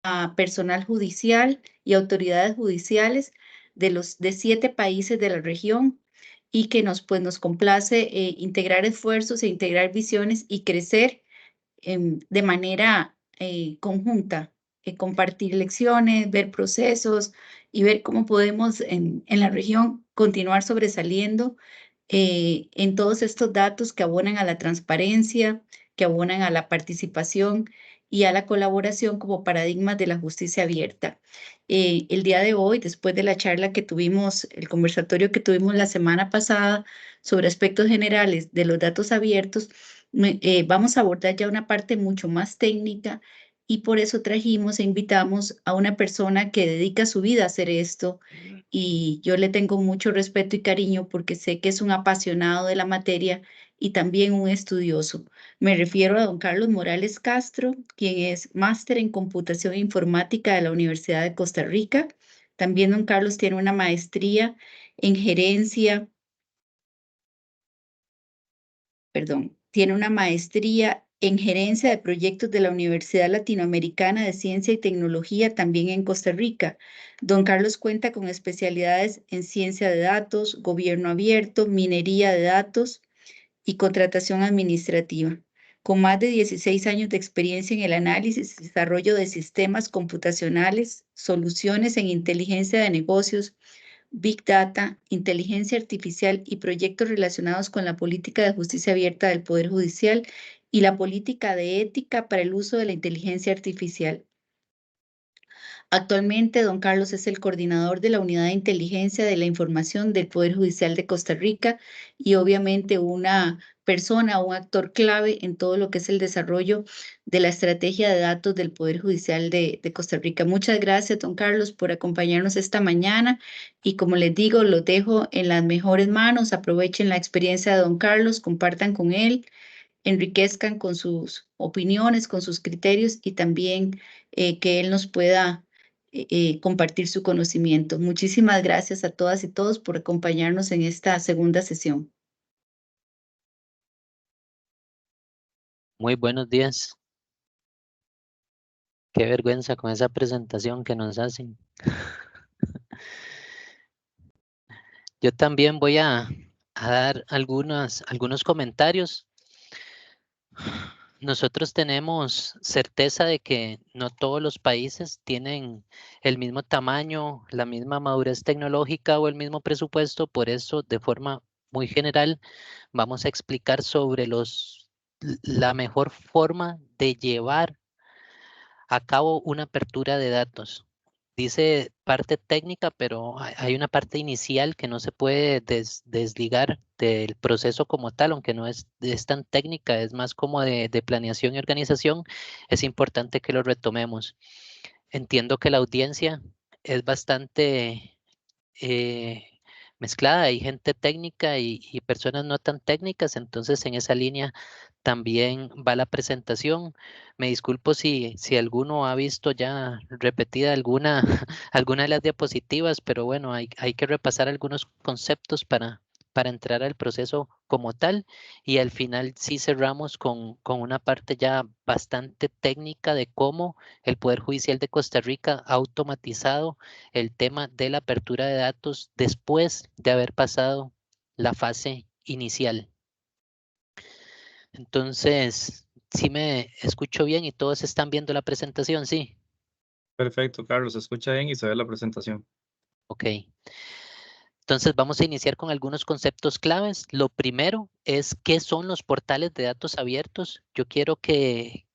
a personal judicial y autoridades judiciales de 7 países de la región y que nos complace integrar esfuerzos e integrar visiones y crecer de manera conjunta, compartir lecciones, ver procesos y ver cómo podemos en la región continuar sobresaliendo en todos estos datos que abonan a la transparencia, que abonan a la participación y a la colaboración como paradigmas de la justicia abierta. El día de hoy, después de la charla que tuvimos, el conversatorio que tuvimos la semana pasada sobre aspectos generales de los datos abiertos, vamos a abordar ya una parte mucho más técnica y por eso trajimos e invitamos a una persona que dedica su vida a hacer esto y yo le tengo mucho respeto y cariño porque sé que es un apasionado de la materia y también un estudioso. Me refiero a don Carlos Morales Castro, quien es máster en computación e informática de la Universidad de Costa Rica. También don Carlos tiene una maestría en gerencia, tiene una maestría en gerencia de proyectos de la Universidad Latinoamericana de Ciencia y Tecnología, también en Costa Rica. Don Carlos cuenta con especialidades en ciencia de datos, gobierno abierto, minería de datos y contratación administrativa. Con más de 16 años de experiencia en el análisis y desarrollo de sistemas computacionales, soluciones en inteligencia de negocios, Big Data, inteligencia artificial y proyectos relacionados con la política de justicia abierta del Poder Judicial y la política de ética para el uso de la inteligencia artificial. Actualmente, don Carlos es el coordinador de la Unidad de Inteligencia de la Información del Poder Judicial de Costa Rica y obviamente una persona, un actor clave en todo lo que es el desarrollo de la estrategia de datos del Poder Judicial de Costa Rica. Muchas gracias, don Carlos, por acompañarnos esta mañana y como les digo, los dejo en las mejores manos. Aprovechen la experiencia de don Carlos, compartan con él, enriquezcan con sus opiniones, con sus criterios y también que él nos pueda compartir su conocimiento. Muchísimas gracias a todas y todos por acompañarnos en esta segunda sesión. Muy buenos días. Qué vergüenza con esa presentación que nos hacen. Yo también voy a dar algunos comentarios. Nosotros tenemos certeza de que no todos los países tienen el mismo tamaño, la misma madurez tecnológica o el mismo presupuesto. Por eso, de forma muy general, vamos a explicar sobre la mejor forma de llevar a cabo una apertura de datos. Dice parte técnica, pero hay una parte inicial que no se puede desligar del proceso como tal, aunque no es tan técnica, es más como de planeación y organización. Es importante que lo retomemos. Entiendo que la audiencia es bastante mezclada, hay gente técnica y personas no tan técnicas, entonces en esa línea también va la presentación. Me disculpo si alguno ha visto ya repetida alguna, alguna de las diapositivas, pero bueno, hay que repasar algunos conceptos para entrar al proceso como tal y al final sí cerramos con una parte ya bastante técnica de cómo el Poder Judicial de Costa Rica ha automatizado el tema de la apertura de datos después de haber pasado la fase inicial. Entonces, si me escucho bien y todos están viendo la presentación, ¿sí? Perfecto, Carlos, se escucha bien y se ve la presentación. Ok. Entonces vamos a iniciar con algunos conceptos claves. Lo primero es qué son los portales de datos abiertos. Yo quiero que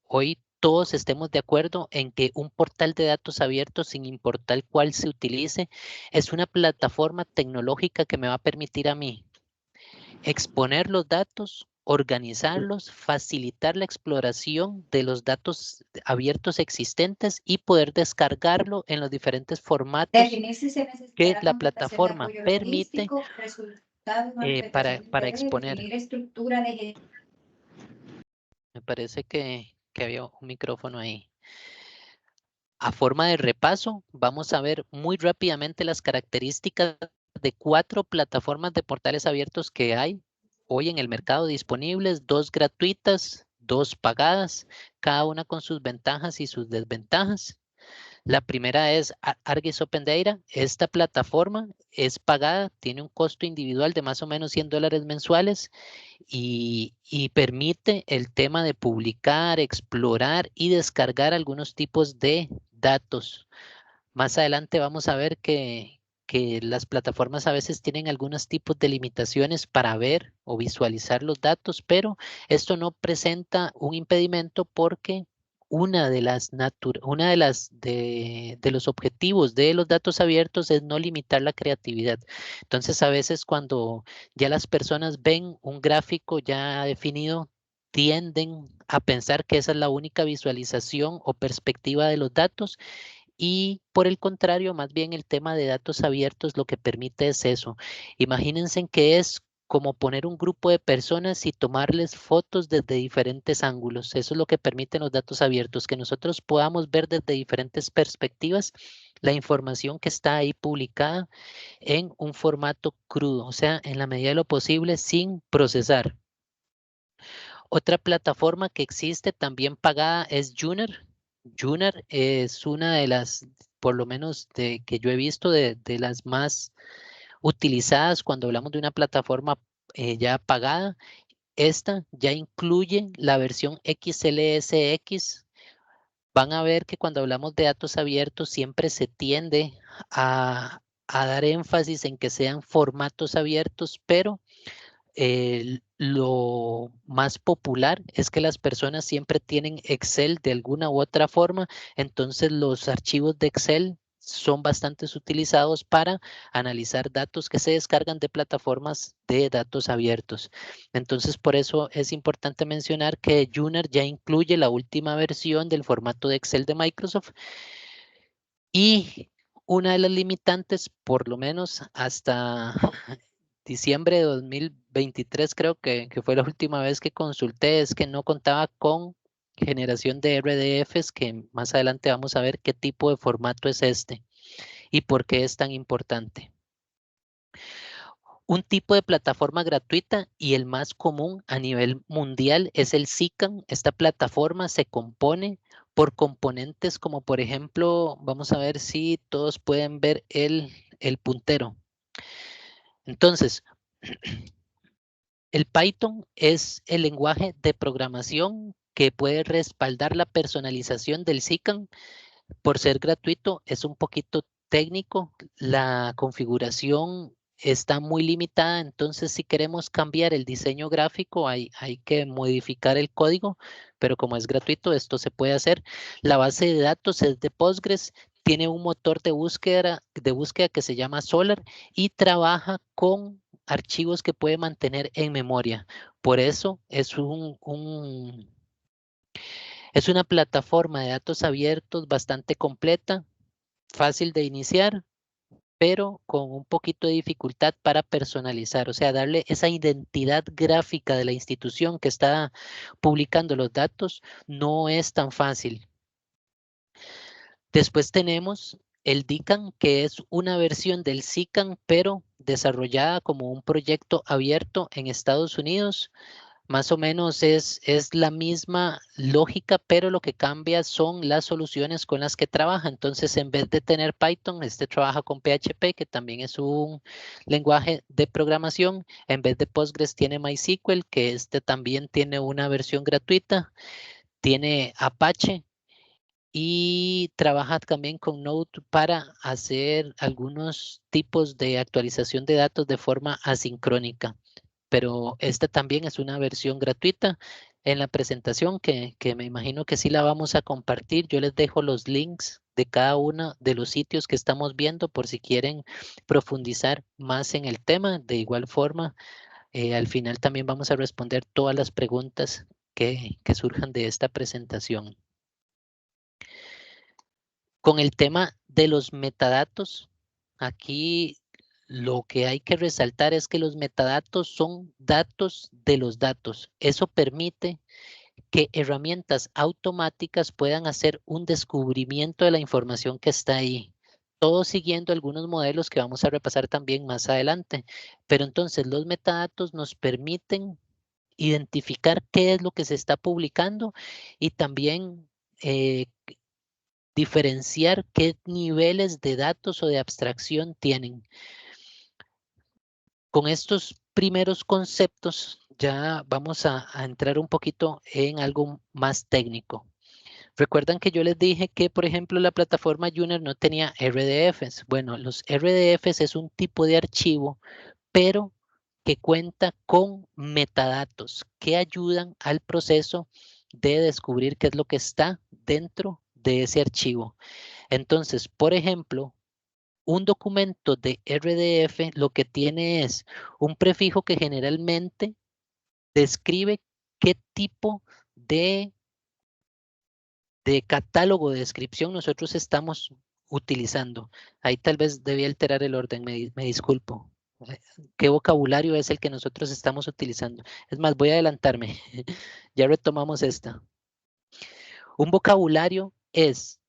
hoy todos estemos de acuerdo en que un portal de datos abiertos, sin importar cuál se utilice, es una plataforma tecnológica que me va a permitir a mí exponer los datos, organizarlos, facilitar la exploración de los datos abiertos existentes y poder descargarlo en los diferentes formatos que la plataforma permite para exponer. Me parece que había un micrófono ahí. A forma de repaso, vamos a ver muy rápidamente las características de 4 plataformas de portales abiertos que hay hoy en el mercado disponibles, 2 gratuitas, 2 pagadas. cada una con sus ventajas y sus desventajas. La primera es Argis Open Data. Esta plataforma es pagada, tiene un costo individual de más o menos $100 mensuales y permite el tema de publicar, explorar y descargar algunos tipos de datos. Más adelante vamos a ver que las plataformas a veces tienen algunos tipos de limitaciones para ver o visualizar los datos, pero esto no presenta un impedimento porque de los objetivos de los datos abiertos es no limitar la creatividad. Entonces, a veces cuando ya las personas ven un gráfico ya definido, tienden a pensar que esa es la única visualización o perspectiva de los datos. Y por el contrario, más bien el tema de datos abiertos lo que permite es eso. Imagínense que es como poner un grupo de personas y tomarles fotos desde diferentes ángulos. Eso es lo que permiten los datos abiertos, que nosotros podamos ver desde diferentes perspectivas la información que está ahí publicada en un formato crudo, o sea, en la medida de lo posible sin procesar. Otra plataforma que existe también pagada es Juner. Juner es una de las, por lo menos que yo he visto, de las más utilizadas cuando hablamos de una plataforma ya pagada. Esta ya incluye la versión XLSX. Van a ver que cuando hablamos de datos abiertos siempre se tiende a dar énfasis en que sean formatos abiertos, pero lo más popular es que las personas siempre tienen Excel de alguna u otra forma, entonces los archivos de Excel son bastante utilizados para analizar datos que se descargan de plataformas de datos abiertos. Entonces, por eso es importante mencionar que Juner ya incluye la última versión del formato de Excel de Microsoft y una de las limitantes, por lo menos hasta diciembre de 2023, creo que fue la última vez que consulté, es que no contaba con generación de RDFs, que más adelante vamos a ver qué tipo de formato es este y por qué es tan importante. Un tipo de plataforma gratuita y el más común a nivel mundial es el SICAM. Esta plataforma se compone por componentes como, por ejemplo, vamos a ver si todos pueden ver el puntero. Entonces, el Python es el lenguaje de programación que puede respaldar la personalización del SICAM. Por ser gratuito, es un poquito técnico. La configuración está muy limitada, entonces si queremos cambiar el diseño gráfico hay que modificar el código, pero como es gratuito, esto se puede hacer. La base de datos es de Postgres, tiene un motor de búsqueda que se llama Solr y trabaja con archivos que puede mantener en memoria. Por eso es es una plataforma de datos abiertos bastante completa, fácil de iniciar, pero con un poquito de dificultad para personalizar, o sea, darle esa identidad gráfica de la institución que está publicando los datos no es tan fácil. Después tenemos el DICAM, que es una versión del SICAM, pero desarrollada como un proyecto abierto en Estados Unidos. Más o menos es la misma lógica, pero lo que cambia son las soluciones con las que trabaja. Entonces, en vez de tener Python, este trabaja con PHP, que también es un lenguaje de programación. En vez de Postgres tiene MySQL, que este también tiene una versión gratuita. Tiene Apache y trabaja también con Node para hacer algunos tipos de actualización de datos de forma asincrónica. Pero esta también es una versión gratuita. En la presentación que me imagino que sí la vamos a compartir, yo les dejo los links de cada uno de los sitios que estamos viendo por si quieren profundizar más en el tema. De igual forma, al final también vamos a responder todas las preguntas que surjan de esta presentación. Con el tema de los metadatos, aquí lo que hay que resaltar es que los metadatos son datos de los datos. Eso permite que herramientas automáticas puedan hacer un descubrimiento de la información que está ahí. Todo siguiendo algunos modelos que vamos a repasar también más adelante. Pero entonces los metadatos nos permiten identificar qué es lo que se está publicando y también diferenciar qué niveles de datos o de abstracción tienen. Con estos primeros conceptos ya vamos a entrar un poquito en algo más técnico. Recuerdan que yo les dije que, por ejemplo, la plataforma Junior no tenía RDFs. Bueno, los RDFs es un tipo de archivo, pero que cuenta con metadatos que ayudan al proceso de descubrir qué es lo que está dentro de ese archivo. Entonces, por ejemplo, un documento de RDF lo que tiene es un prefijo que generalmente describe qué tipo de catálogo de descripción nosotros estamos utilizando. Ahí tal vez debí alterar el orden, me disculpo. ¿Qué vocabulario es el que nosotros estamos utilizando? Es más, voy a adelantarme. Ya retomamos esta. Un vocabulario es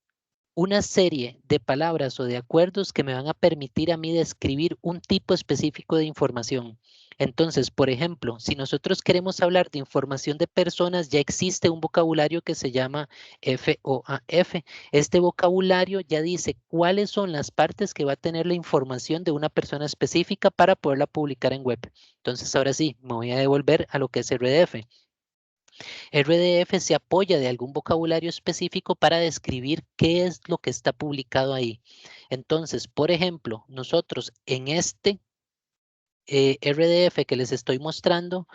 una serie de palabras o de acuerdos que me van a permitir a mí describir un tipo específico de información. Entonces, por ejemplo, si nosotros queremos hablar de información de personas, ya existe un vocabulario que se llama FOAF. Este vocabulario ya dice cuáles son las partes que va a tener la información de una persona específica para poderla publicar en web. Entonces, ahora sí, me voy a devolver a lo que es RDF. RDF se apoya de algún vocabulario específico para describir qué es lo que está publicado ahí. Entonces, por ejemplo, nosotros en este RDF que les estoy mostrando,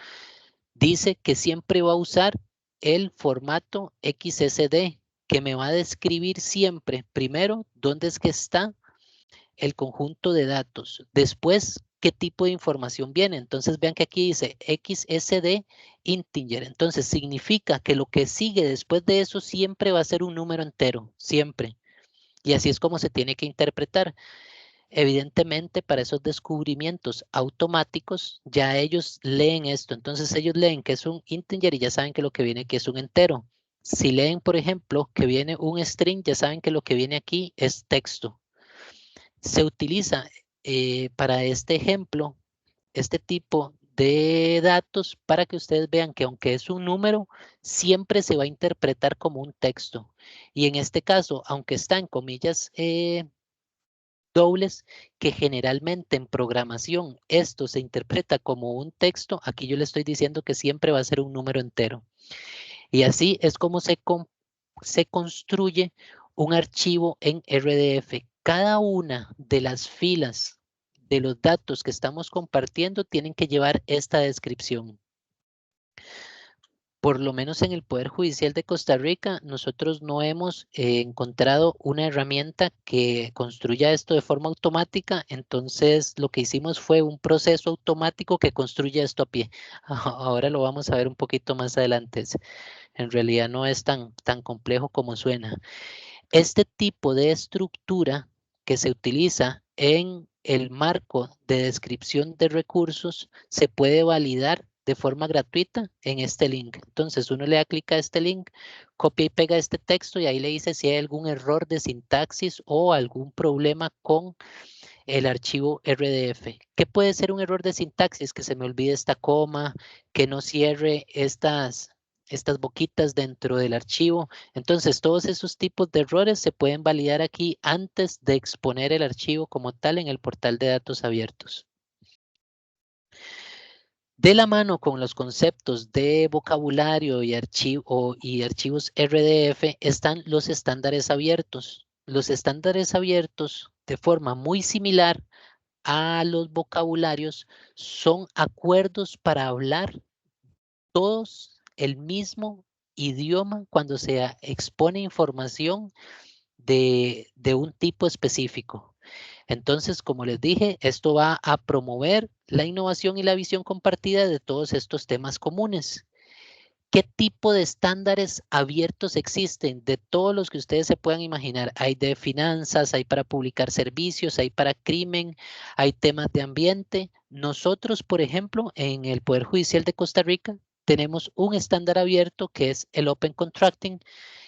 dice que siempre va a usar el formato XSD, que me va a describir siempre, primero, dónde es que está el conjunto de datos. Después, qué tipo de información viene. Entonces vean que aquí dice XSD integer. Entonces significa que lo que sigue después de eso siempre va a ser un número entero, siempre. Y así es como se tiene que interpretar. Evidentemente, para esos descubrimientos automáticos, ya ellos leen esto. Entonces ellos leen que es un integer y ya saben que lo que viene aquí es un entero. Si leen, por ejemplo, que viene un string, ya saben que lo que viene aquí es texto. Se utiliza para este ejemplo, este tipo de datos para que ustedes vean que aunque es un número, siempre se va a interpretar como un texto. Y en este caso, aunque está en comillas dobles, que generalmente en programación esto se interpreta como un texto, aquí yo le estoy diciendo que siempre va a ser un número entero. Y así es como se construye un archivo en RDF. Cada una de las filas de los datos que estamos compartiendo tienen que llevar esta descripción. Por lo menos en el Poder Judicial de Costa Rica, nosotros no hemos encontrado una herramienta que construya esto de forma automática. Entonces, lo que hicimos fue un proceso automático que construye esto a pie. Ahora lo vamos a ver un poquito más adelante. En realidad no es tan complejo como suena. Este tipo de estructura que se utiliza en el marco de descripción de recursos se puede validar de forma gratuita en este link. Entonces uno le da clic a este link, copia y pega este texto y ahí le dice si hay algún error de sintaxis o algún problema con el archivo RDF. ¿Qué puede ser un error de sintaxis? Que se me olvide esta coma, que no cierre estas boquitas dentro del archivo. Entonces, todos esos tipos de errores se pueden validar aquí antes de exponer el archivo como tal en el portal de datos abiertos. De la mano con los conceptos de vocabulario y archivos RDF están los estándares abiertos. Los estándares abiertos, de forma muy similar a los vocabularios, son acuerdos para hablar todos el mismo idioma cuando se expone información de un tipo específico. Entonces, como les dije, esto va a promover la innovación y la visión compartida de todos estos temas comunes. ¿Qué tipo de estándares abiertos existen? De todos los que ustedes se puedan imaginar. Hay de finanzas, hay para publicar servicios, hay para crimen, hay temas de ambiente. Nosotros, por ejemplo, en el Poder Judicial de Costa Rica, tenemos un estándar abierto que es el Open Contracting.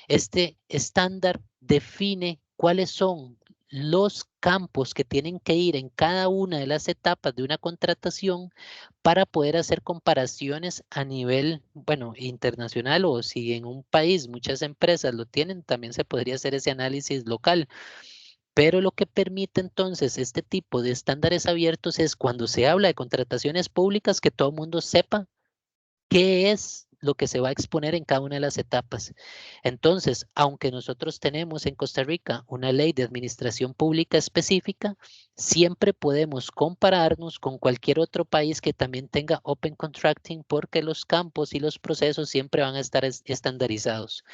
Este estándar define cuáles son los campos que tienen que ir en cada una de las etapas de una contratación para poder hacer comparaciones a nivel, bueno, internacional, o si en un país muchas empresas lo tienen, también se podría hacer ese análisis local. Pero lo que permite entonces este tipo de estándares abiertos es cuando se habla de contrataciones públicas que todo el mundo sepa qué es lo que se va a exponer en cada una de las etapas. Entonces, aunque nosotros tenemos en Costa Rica una ley de administración pública específica, siempre podemos compararnos con cualquier otro país que también tenga Open Contracting, porque los campos y los procesos siempre van a estar estandarizados,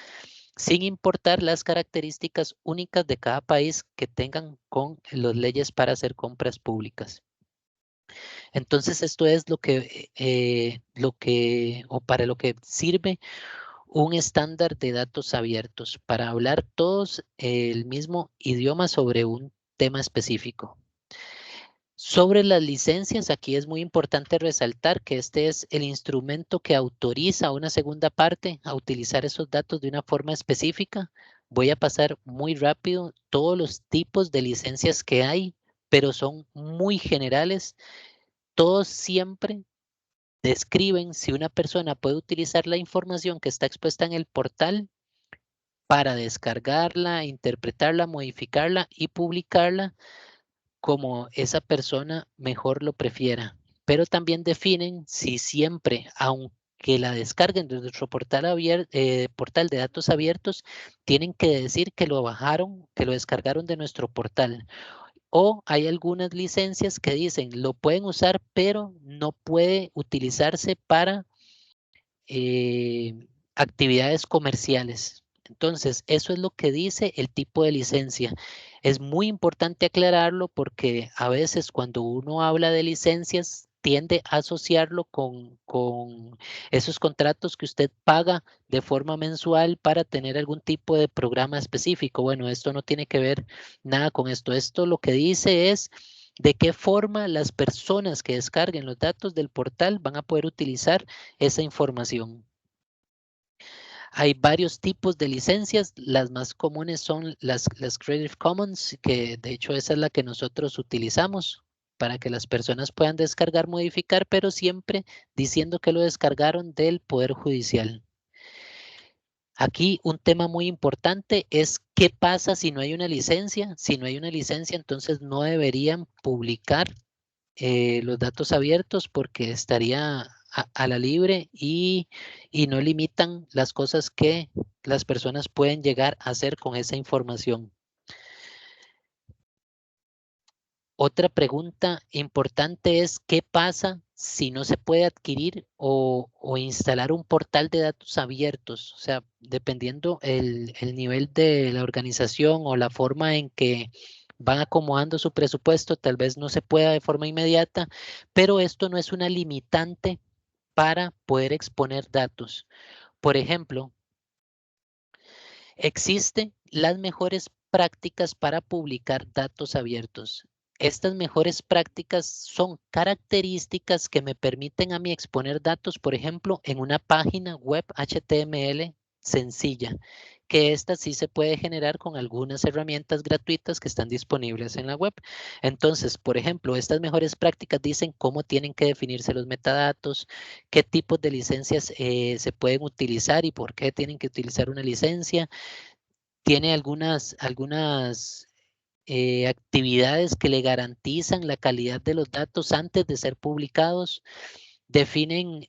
sin importar las características únicas de cada país que tengan con las leyes para hacer compras públicas. Entonces, esto es o para lo que sirve un estándar de datos abiertos, para hablar todos el mismo idioma sobre un tema específico. Sobre las licencias, aquí es muy importante resaltar que este es el instrumento que autoriza a una segunda parte a utilizar esos datos de una forma específica. Voy a pasar muy rápido todos los tipos de licencias que hay, pero son muy generales. Todos siempre describen si una persona puede utilizar la información que está expuesta en el portal para descargarla, interpretarla, modificarla y publicarla como esa persona mejor lo prefiera. Pero también definen si siempre, aunque la descarguen de nuestro portal de datos abiertos, tienen que decir que lo bajaron, que lo descargaron de nuestro portal. O hay algunas licencias que dicen lo pueden usar, pero no puede utilizarse para actividades comerciales. Entonces, eso es lo que dice el tipo de licencia. Es muy importante aclararlo porque a veces cuando uno habla de licencias, tiende a asociarlo con esos contratos que usted paga de forma mensual para tener algún tipo de programa específico. Bueno, esto no tiene que ver nada con esto. Esto lo que dice es de qué forma las personas que descarguen los datos del portal van a poder utilizar esa información. Hay varios tipos de licencias. Las más comunes son las Creative Commons, que de hecho esa es la que nosotros utilizamos para que las personas puedan descargar, modificar, pero siempre diciendo que lo descargaron del Poder Judicial. Aquí un tema muy importante es qué pasa si no hay una licencia. Si no hay una licencia, entonces no deberían publicar los datos abiertos porque estaría a la libre y no limitan las cosas que las personas pueden llegar a hacer con esa información. Otra pregunta importante es ¿qué pasa si no se puede adquirir o instalar un portal de datos abiertos? O sea, dependiendo el nivel de la organización o la forma en que van acomodando su presupuesto, tal vez no se pueda de forma inmediata, pero esto no es una limitante para poder exponer datos. Por ejemplo, existen las mejores prácticas para publicar datos abiertos. Estas mejores prácticas son características que me permiten a mí exponer datos, por ejemplo, en una página web HTML sencilla, que esta sí se puede generar con algunas herramientas gratuitas que están disponibles en la web. Entonces, por ejemplo, estas mejores prácticas dicen cómo tienen que definirse los metadatos, qué tipos de licencias se pueden utilizar y por qué tienen que utilizar una licencia. Tiene algunas actividades que le garantizan la calidad de los datos antes de ser publicados. Definen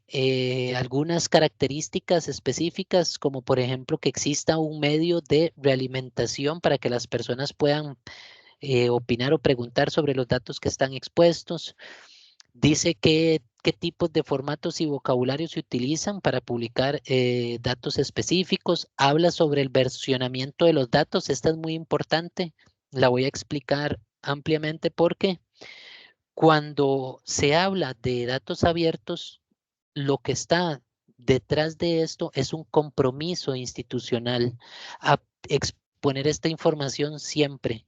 algunas características específicas, como por ejemplo que exista un medio de realimentación para que las personas puedan opinar o preguntar sobre los datos que están expuestos. Dice qué tipos de formatos y vocabulario se utilizan para publicar datos específicos. Habla sobre el versionamiento de los datos. Esta es muy importante. La voy a explicar ampliamente porque cuando se habla de datos abiertos, lo que está detrás de esto es un compromiso institucional a exponer esta información siempre.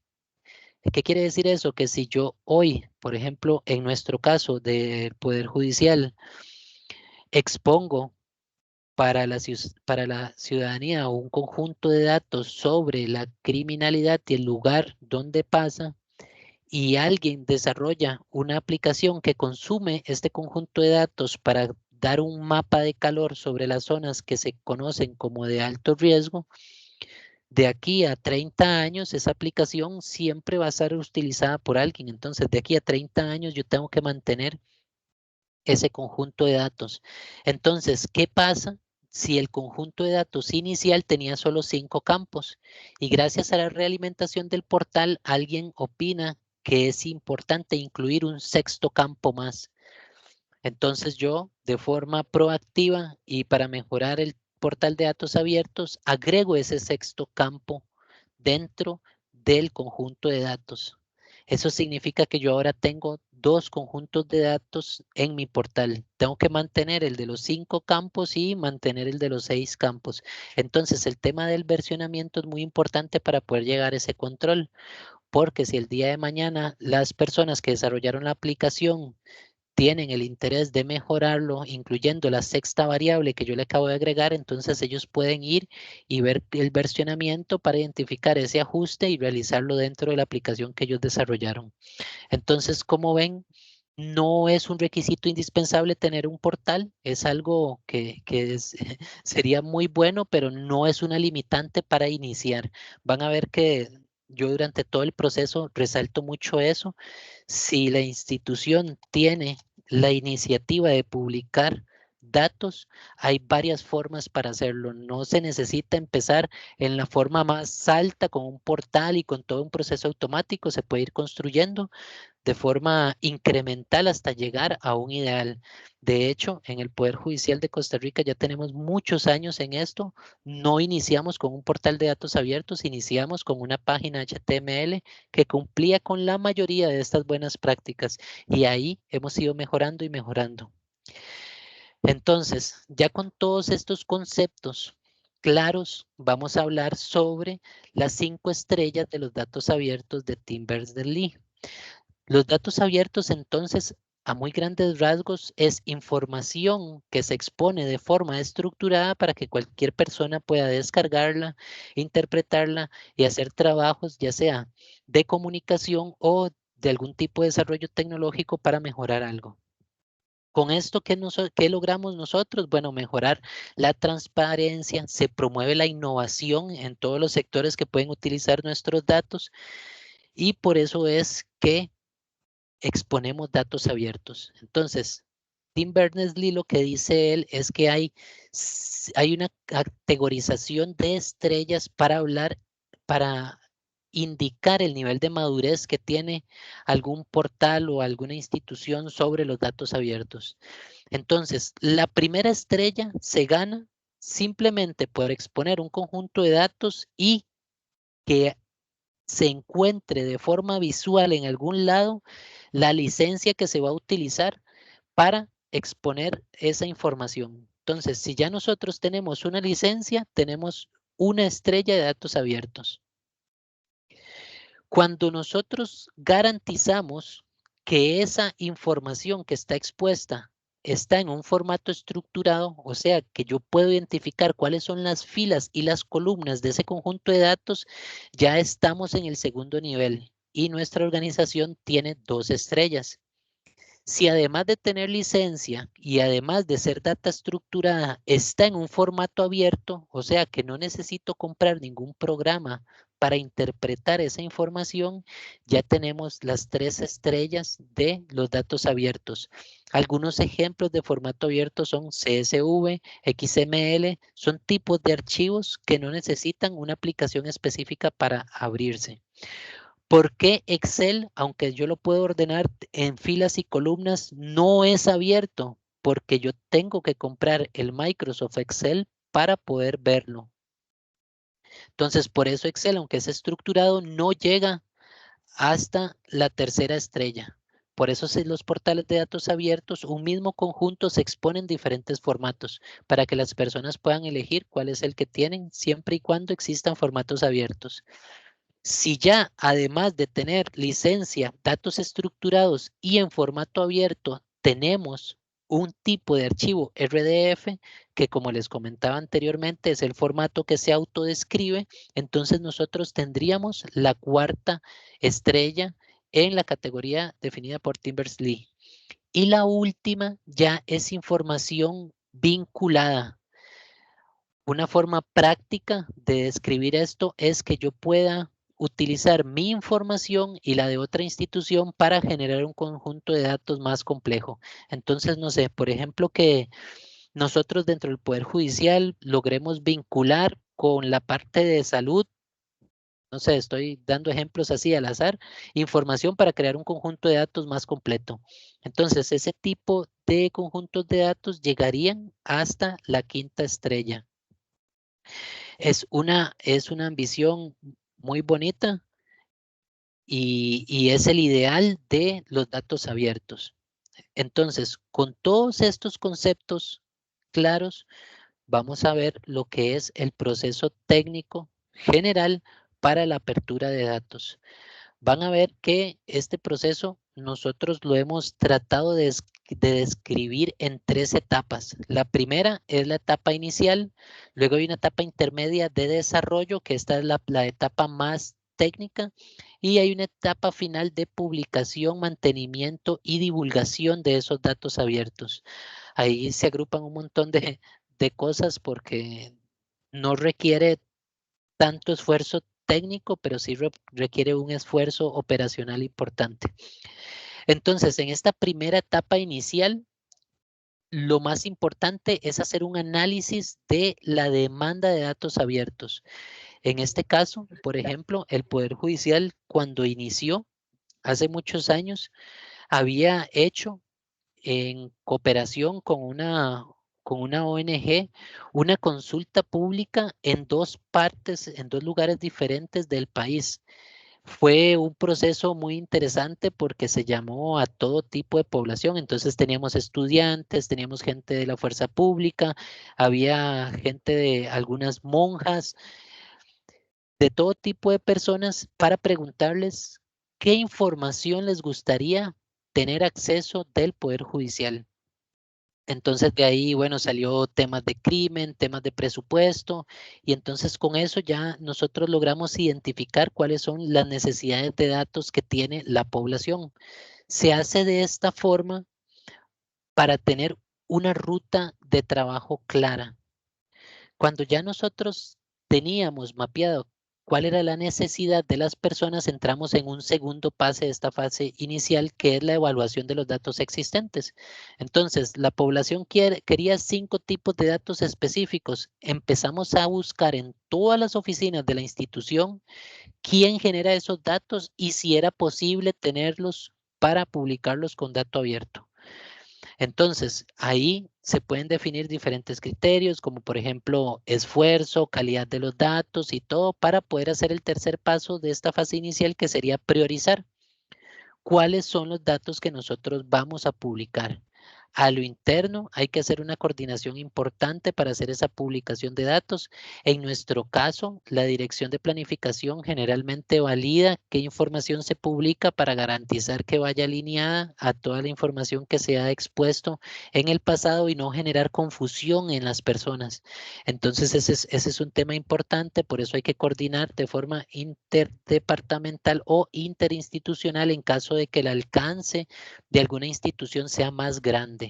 ¿Qué quiere decir eso? Que si yo hoy, por ejemplo, en nuestro caso del Poder Judicial, expongo para la ciudadanía o un conjunto de datos sobre la criminalidad y el lugar donde pasa, y alguien desarrolla una aplicación que consume este conjunto de datos para dar un mapa de calor sobre las zonas que se conocen como de alto riesgo, de aquí a 30 años esa aplicación siempre va a ser utilizada por alguien. Entonces, de aquí a 30 años yo tengo que mantener ese conjunto de datos. Entonces, ¿qué pasa si el conjunto de datos inicial tenía solo 5 campos? Y gracias a la realimentación del portal, alguien opina que es importante incluir un sexto campo más. Entonces yo, de forma proactiva y para mejorar el portal de datos abiertos, agrego ese sexto campo dentro del conjunto de datos. Eso significa que yo ahora tengo 2 conjuntos de datos en mi portal. Tengo que mantener el de los 5 campos y mantener el de los 6 campos. Entonces, el tema del versionamiento es muy importante para poder llegar a ese control, porque si el día de mañana las personas que desarrollaron la aplicación tienen el interés de mejorarlo, incluyendo la sexta variable que yo le acabo de agregar, entonces ellos pueden ir y ver el versionamiento para identificar ese ajuste y realizarlo dentro de la aplicación que ellos desarrollaron. Entonces, como ven, no es un requisito indispensable tener un portal, es algo que sería muy bueno, pero no es una limitante para iniciar. Van a ver que yo durante todo el proceso resalto mucho eso. Si la institución tiene la iniciativa de publicar datos, hay varias formas para hacerlo. No se necesita empezar en la forma más alta con un portal y con todo un proceso automático. Se puede ir construyendo de forma incremental hasta llegar a un ideal. De hecho, en el Poder Judicial de Costa Rica ya tenemos muchos años en esto. No iniciamos con un portal de datos abiertos, iniciamos con una página HTML que cumplía con la mayoría de estas buenas prácticas y ahí hemos ido mejorando y mejorando. Entonces, ya con todos estos conceptos claros, vamos a hablar sobre las 5 estrellas de los datos abiertos de Tim Berners-Lee. Los datos abiertos, entonces, a muy grandes rasgos, es información que se expone de forma estructurada para que cualquier persona pueda descargarla, interpretarla y hacer trabajos, ya sea de comunicación o de algún tipo de desarrollo tecnológico para mejorar algo. Con esto, ¿qué logramos nosotros? Bueno, mejorar la transparencia, se promueve la innovación en todos los sectores que pueden utilizar nuestros datos y por eso es que exponemos datos abiertos. Entonces, Tim Berners-Lee lo que dice él es que hay una categorización de estrellas para indicar el nivel de madurez que tiene algún portal o alguna institución sobre los datos abiertos. Entonces, la primera estrella se gana simplemente por exponer un conjunto de datos y que se encuentre de forma visual en algún lado la licencia que se va a utilizar para exponer esa información. Entonces, si ya nosotros tenemos una licencia, tenemos una estrella de datos abiertos. Cuando nosotros garantizamos que esa información que está expuesta está en un formato estructurado, o sea, que yo puedo identificar cuáles son las filas y las columnas de ese conjunto de datos, ya estamos en el segundo nivel y nuestra organización tiene 2 estrellas. Si además de tener licencia y además de ser data estructurada, está en un formato abierto, o sea que no necesito comprar ningún programa para interpretar esa información, ya tenemos las 3 estrellas de los datos abiertos. Algunos ejemplos de formato abierto son CSV, XML, son tipos de archivos que no necesitan una aplicación específica para abrirse. ¿Por qué Excel, aunque yo lo puedo ordenar en filas y columnas, no es abierto? Porque yo tengo que comprar el Microsoft Excel para poder verlo. Entonces, por eso Excel, aunque es estructurado, no llega hasta la tercera estrella. Por eso los portales de datos abiertos, un mismo conjunto se expone en diferentes formatos para que las personas puedan elegir cuál es el que tienen siempre y cuando existan formatos abiertos. Si ya, además de tener licencia, datos estructurados y en formato abierto, tenemos un tipo de archivo RDF que, como les comentaba anteriormente, es el formato que se autodescribe. Entonces nosotros tendríamos la cuarta estrella en la categoría definida por Tim Berners-Lee. Y la última ya es información vinculada. Una forma práctica de describir esto es que yo pueda utilizar mi información y la de otra institución para generar un conjunto de datos más complejo. Entonces, no sé, por ejemplo, que nosotros dentro del Poder Judicial logremos vincular con la parte de salud, no sé, estoy dando ejemplos así al azar, información para crear un conjunto de datos más completo. Entonces, ese tipo de conjuntos de datos llegarían hasta la quinta estrella. Es una ambición muy bonita y es el ideal de los datos abiertos. Entonces, con todos estos conceptos claros, vamos a ver lo que es el proceso técnico general para la apertura de datos. Van a ver que este proceso nosotros lo hemos tratado de describir en 3 etapas. La primera es la etapa inicial, luego hay una etapa intermedia de desarrollo, que esta es la etapa más técnica, y hay una etapa final de publicación, mantenimiento y divulgación de esos datos abiertos. Ahí se agrupan un montón de cosas porque no requiere tanto esfuerzo técnico, pero sí requiere un esfuerzo operacional importante. Entonces, en esta primera etapa inicial, lo más importante es hacer un análisis de la demanda de datos abiertos. En este caso, por ejemplo, el Poder Judicial, cuando inició hace muchos años, había hecho en cooperación con una ONG, una consulta pública en 2 partes, en 2 lugares diferentes del país. Fue un proceso muy interesante porque se llamó a todo tipo de población. Entonces teníamos estudiantes, teníamos gente de la fuerza pública, había gente de algunas monjas, de todo tipo de personas para preguntarles qué información les gustaría tener acceso del Poder Judicial. Entonces de ahí, bueno, salió temas de crimen, temas de presupuesto, y entonces con eso ya nosotros logramos identificar cuáles son las necesidades de datos que tiene la población. Se hace de esta forma para tener una ruta de trabajo clara. Cuando ya nosotros teníamos mapeado cuál era la necesidad de las personas, entramos en un segundo pase de esta fase inicial, que es la evaluación de los datos existentes. Entonces, la población quería 5 tipos de datos específicos. Empezamos a buscar en todas las oficinas de la institución quién genera esos datos y si era posible tenerlos para publicarlos con dato abierto. Entonces, ahí se pueden definir diferentes criterios, como por ejemplo, esfuerzo, calidad de los datos y todo, para poder hacer el tercer paso de esta fase inicial, que sería priorizar cuáles son los datos que nosotros vamos a publicar. A lo interno hay que hacer una coordinación importante para hacer esa publicación de datos. En nuestro caso, la Dirección de Planificación generalmente valida qué información se publica para garantizar que vaya alineada a toda la información que se ha expuesto en el pasado y no generar confusión en las personas. Entonces, ese es un tema importante, por eso hay que coordinar de forma interdepartamental o interinstitucional en caso de que el alcance de alguna institución sea más grande.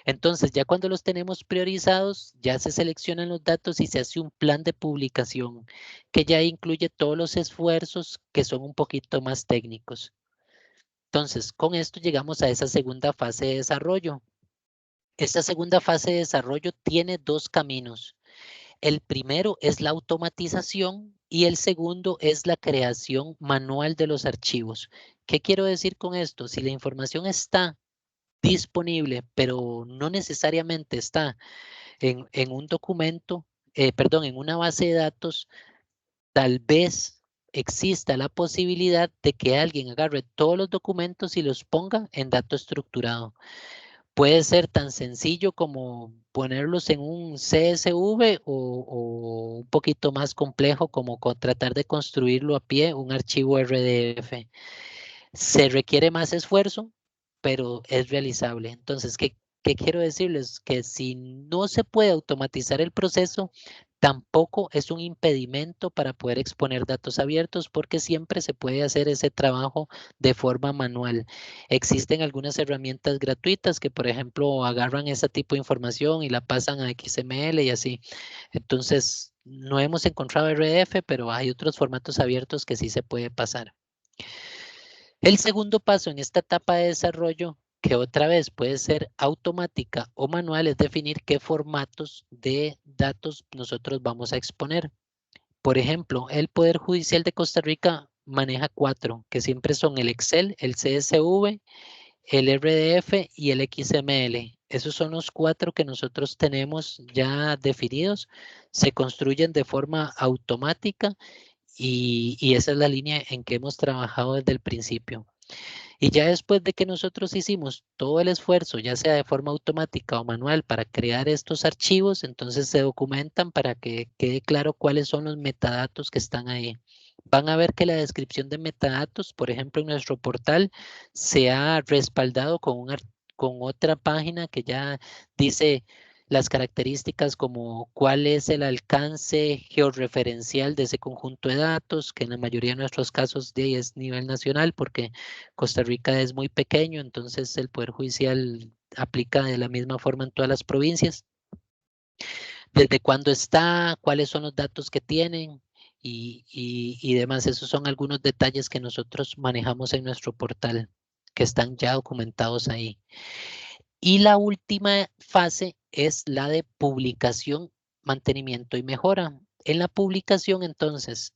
Entonces, ya cuando los tenemos priorizados, ya se seleccionan los datos y se hace un plan de publicación que ya incluye todos los esfuerzos que son un poquito más técnicos. Entonces, con esto llegamos a esa segunda fase de desarrollo. Esta segunda fase de desarrollo tiene 2 caminos. El primero es la automatización y el segundo es la creación manual de los archivos. ¿Qué quiero decir con esto? Si la información está disponible, pero no necesariamente está en un documento, en una base de datos, tal vez exista la posibilidad de que alguien agarre todos los documentos y los ponga en dato estructurado. Puede ser tan sencillo como ponerlos en un CSV o un poquito más complejo como tratar de construirlo a pie, un archivo RDF. Se requiere más esfuerzo, pero es realizable. Entonces, ¿Qué quiero decirles? Que si no se puede automatizar el proceso, tampoco es un impedimento para poder exponer datos abiertos porque siempre se puede hacer ese trabajo de forma manual. Existen algunas herramientas gratuitas que, por ejemplo, agarran ese tipo de información y la pasan a XML y así. Entonces, no hemos encontrado RDF, pero hay otros formatos abiertos que sí se puede pasar. El segundo paso en esta etapa de desarrollo, que otra vez puede ser automática o manual, es definir qué formatos de datos nosotros vamos a exponer. Por ejemplo, el Poder Judicial de Costa Rica maneja 4, que siempre son el Excel, el CSV, el RDF y el XML. Esos son los 4 que nosotros tenemos ya definidos. Se construyen de forma automática y esa es la línea en que hemos trabajado desde el principio. Y ya después de que nosotros hicimos todo el esfuerzo, ya sea de forma automática o manual, para crear estos archivos, entonces se documentan para que quede claro cuáles son los metadatos que están ahí. Van a ver que la descripción de metadatos, por ejemplo, en nuestro portal, se ha respaldado con otra página que ya dice las características como cuál es el alcance georreferencial de ese conjunto de datos, que en la mayoría de nuestros casos de ahí es nivel nacional, porque Costa Rica es muy pequeño, entonces el Poder Judicial aplica de la misma forma en todas las provincias. Desde cuándo está, cuáles son los datos que tienen y demás. Esos son algunos detalles que nosotros manejamos en nuestro portal, que están ya documentados ahí. Y la última fase es la de publicación, mantenimiento y mejora. En la publicación, entonces,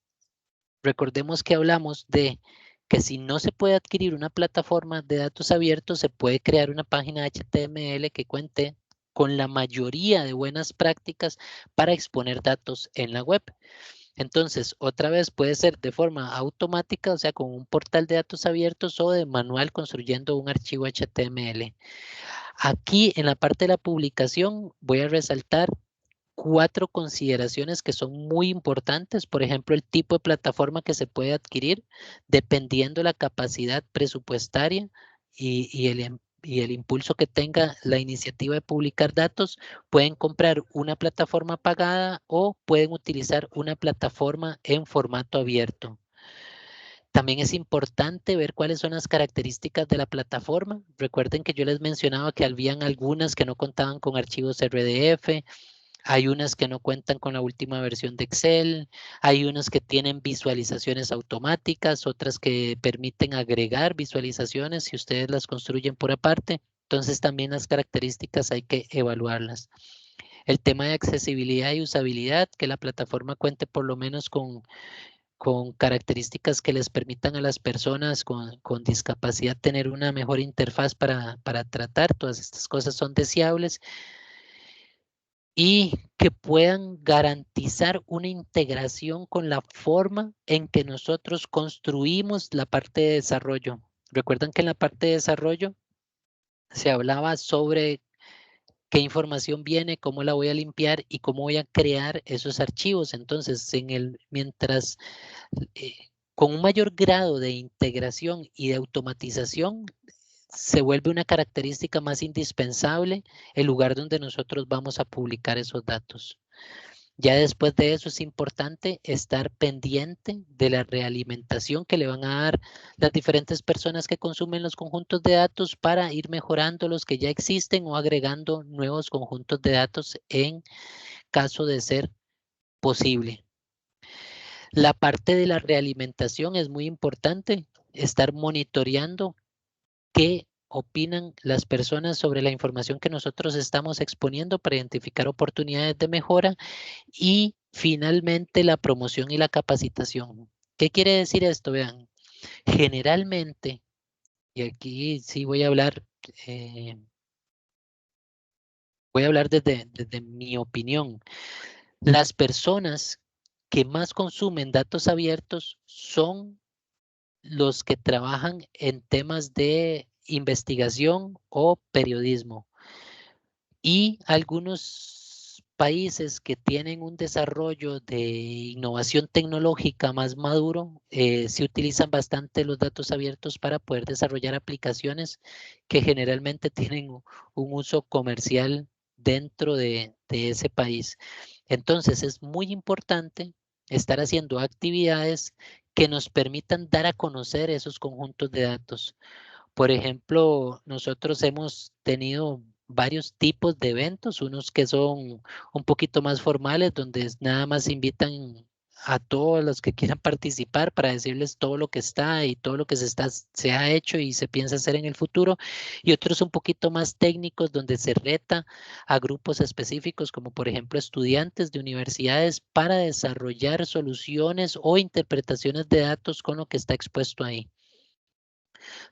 recordemos que hablamos de que si no se puede adquirir una plataforma de datos abiertos, se puede crear una página HTML que cuente con la mayoría de buenas prácticas para exponer datos en la web. Entonces, otra vez puede ser de forma automática, o sea, con un portal de datos abiertos o de manual construyendo un archivo HTML. Aquí en la parte de la publicación voy a resaltar 4 consideraciones que son muy importantes. Por ejemplo, el tipo de plataforma que se puede adquirir dependiendo la capacidad presupuestaria y el impulso que tenga la iniciativa de publicar datos. Pueden comprar una plataforma pagada o pueden utilizar una plataforma en formato abierto. También es importante ver cuáles son las características de la plataforma. Recuerden que yo les mencionaba que habían algunas que no contaban con archivos RDF, hay unas que no cuentan con la última versión de Excel, hay unas que tienen visualizaciones automáticas, otras que permiten agregar visualizaciones si ustedes las construyen por aparte. Entonces también las características hay que evaluarlas. El tema de accesibilidad y usabilidad, que la plataforma cuente por lo menos con características que les permitan a las personas con discapacidad tener una mejor interfaz para tratar. Todas estas cosas son deseables y que puedan garantizar una integración con la forma en que nosotros construimos la parte de desarrollo. Recuerdan que en la parte de desarrollo se hablaba sobre qué información viene, cómo la voy a limpiar y cómo voy a crear esos archivos. Entonces, mientras con un mayor grado de integración y de automatización, se vuelve una característica más indispensable el lugar donde nosotros vamos a publicar esos datos. Ya después de eso es importante estar pendiente de la realimentación que le van a dar las diferentes personas que consumen los conjuntos de datos para ir mejorando los que ya existen o agregando nuevos conjuntos de datos en caso de ser posible. La parte de la realimentación es muy importante, estar monitoreando qué opinan las personas sobre la información que nosotros estamos exponiendo para identificar oportunidades de mejora y finalmente la promoción y la capacitación. ¿Qué quiere decir esto? Vean, generalmente, y aquí sí voy a hablar desde mi opinión, las personas que más consumen datos abiertos son los que trabajan en temas de investigación o periodismo. Y algunos países que tienen un desarrollo de innovación tecnológica más maduro, se utilizan bastante los datos abiertos para poder desarrollar aplicaciones que generalmente tienen un uso comercial dentro de ese país. Entonces es muy importante estar haciendo actividades que nos permitan dar a conocer esos conjuntos de datos. Por ejemplo, nosotros hemos tenido varios tipos de eventos, unos que son un poquito más formales, donde nada más invitan a todos los que quieran participar para decirles todo lo que está y todo lo que se ha hecho y se piensa hacer en el futuro, y otros un poquito más técnicos, donde se reta a grupos específicos, como por ejemplo estudiantes de universidades, para desarrollar soluciones o interpretaciones de datos con lo que está expuesto ahí.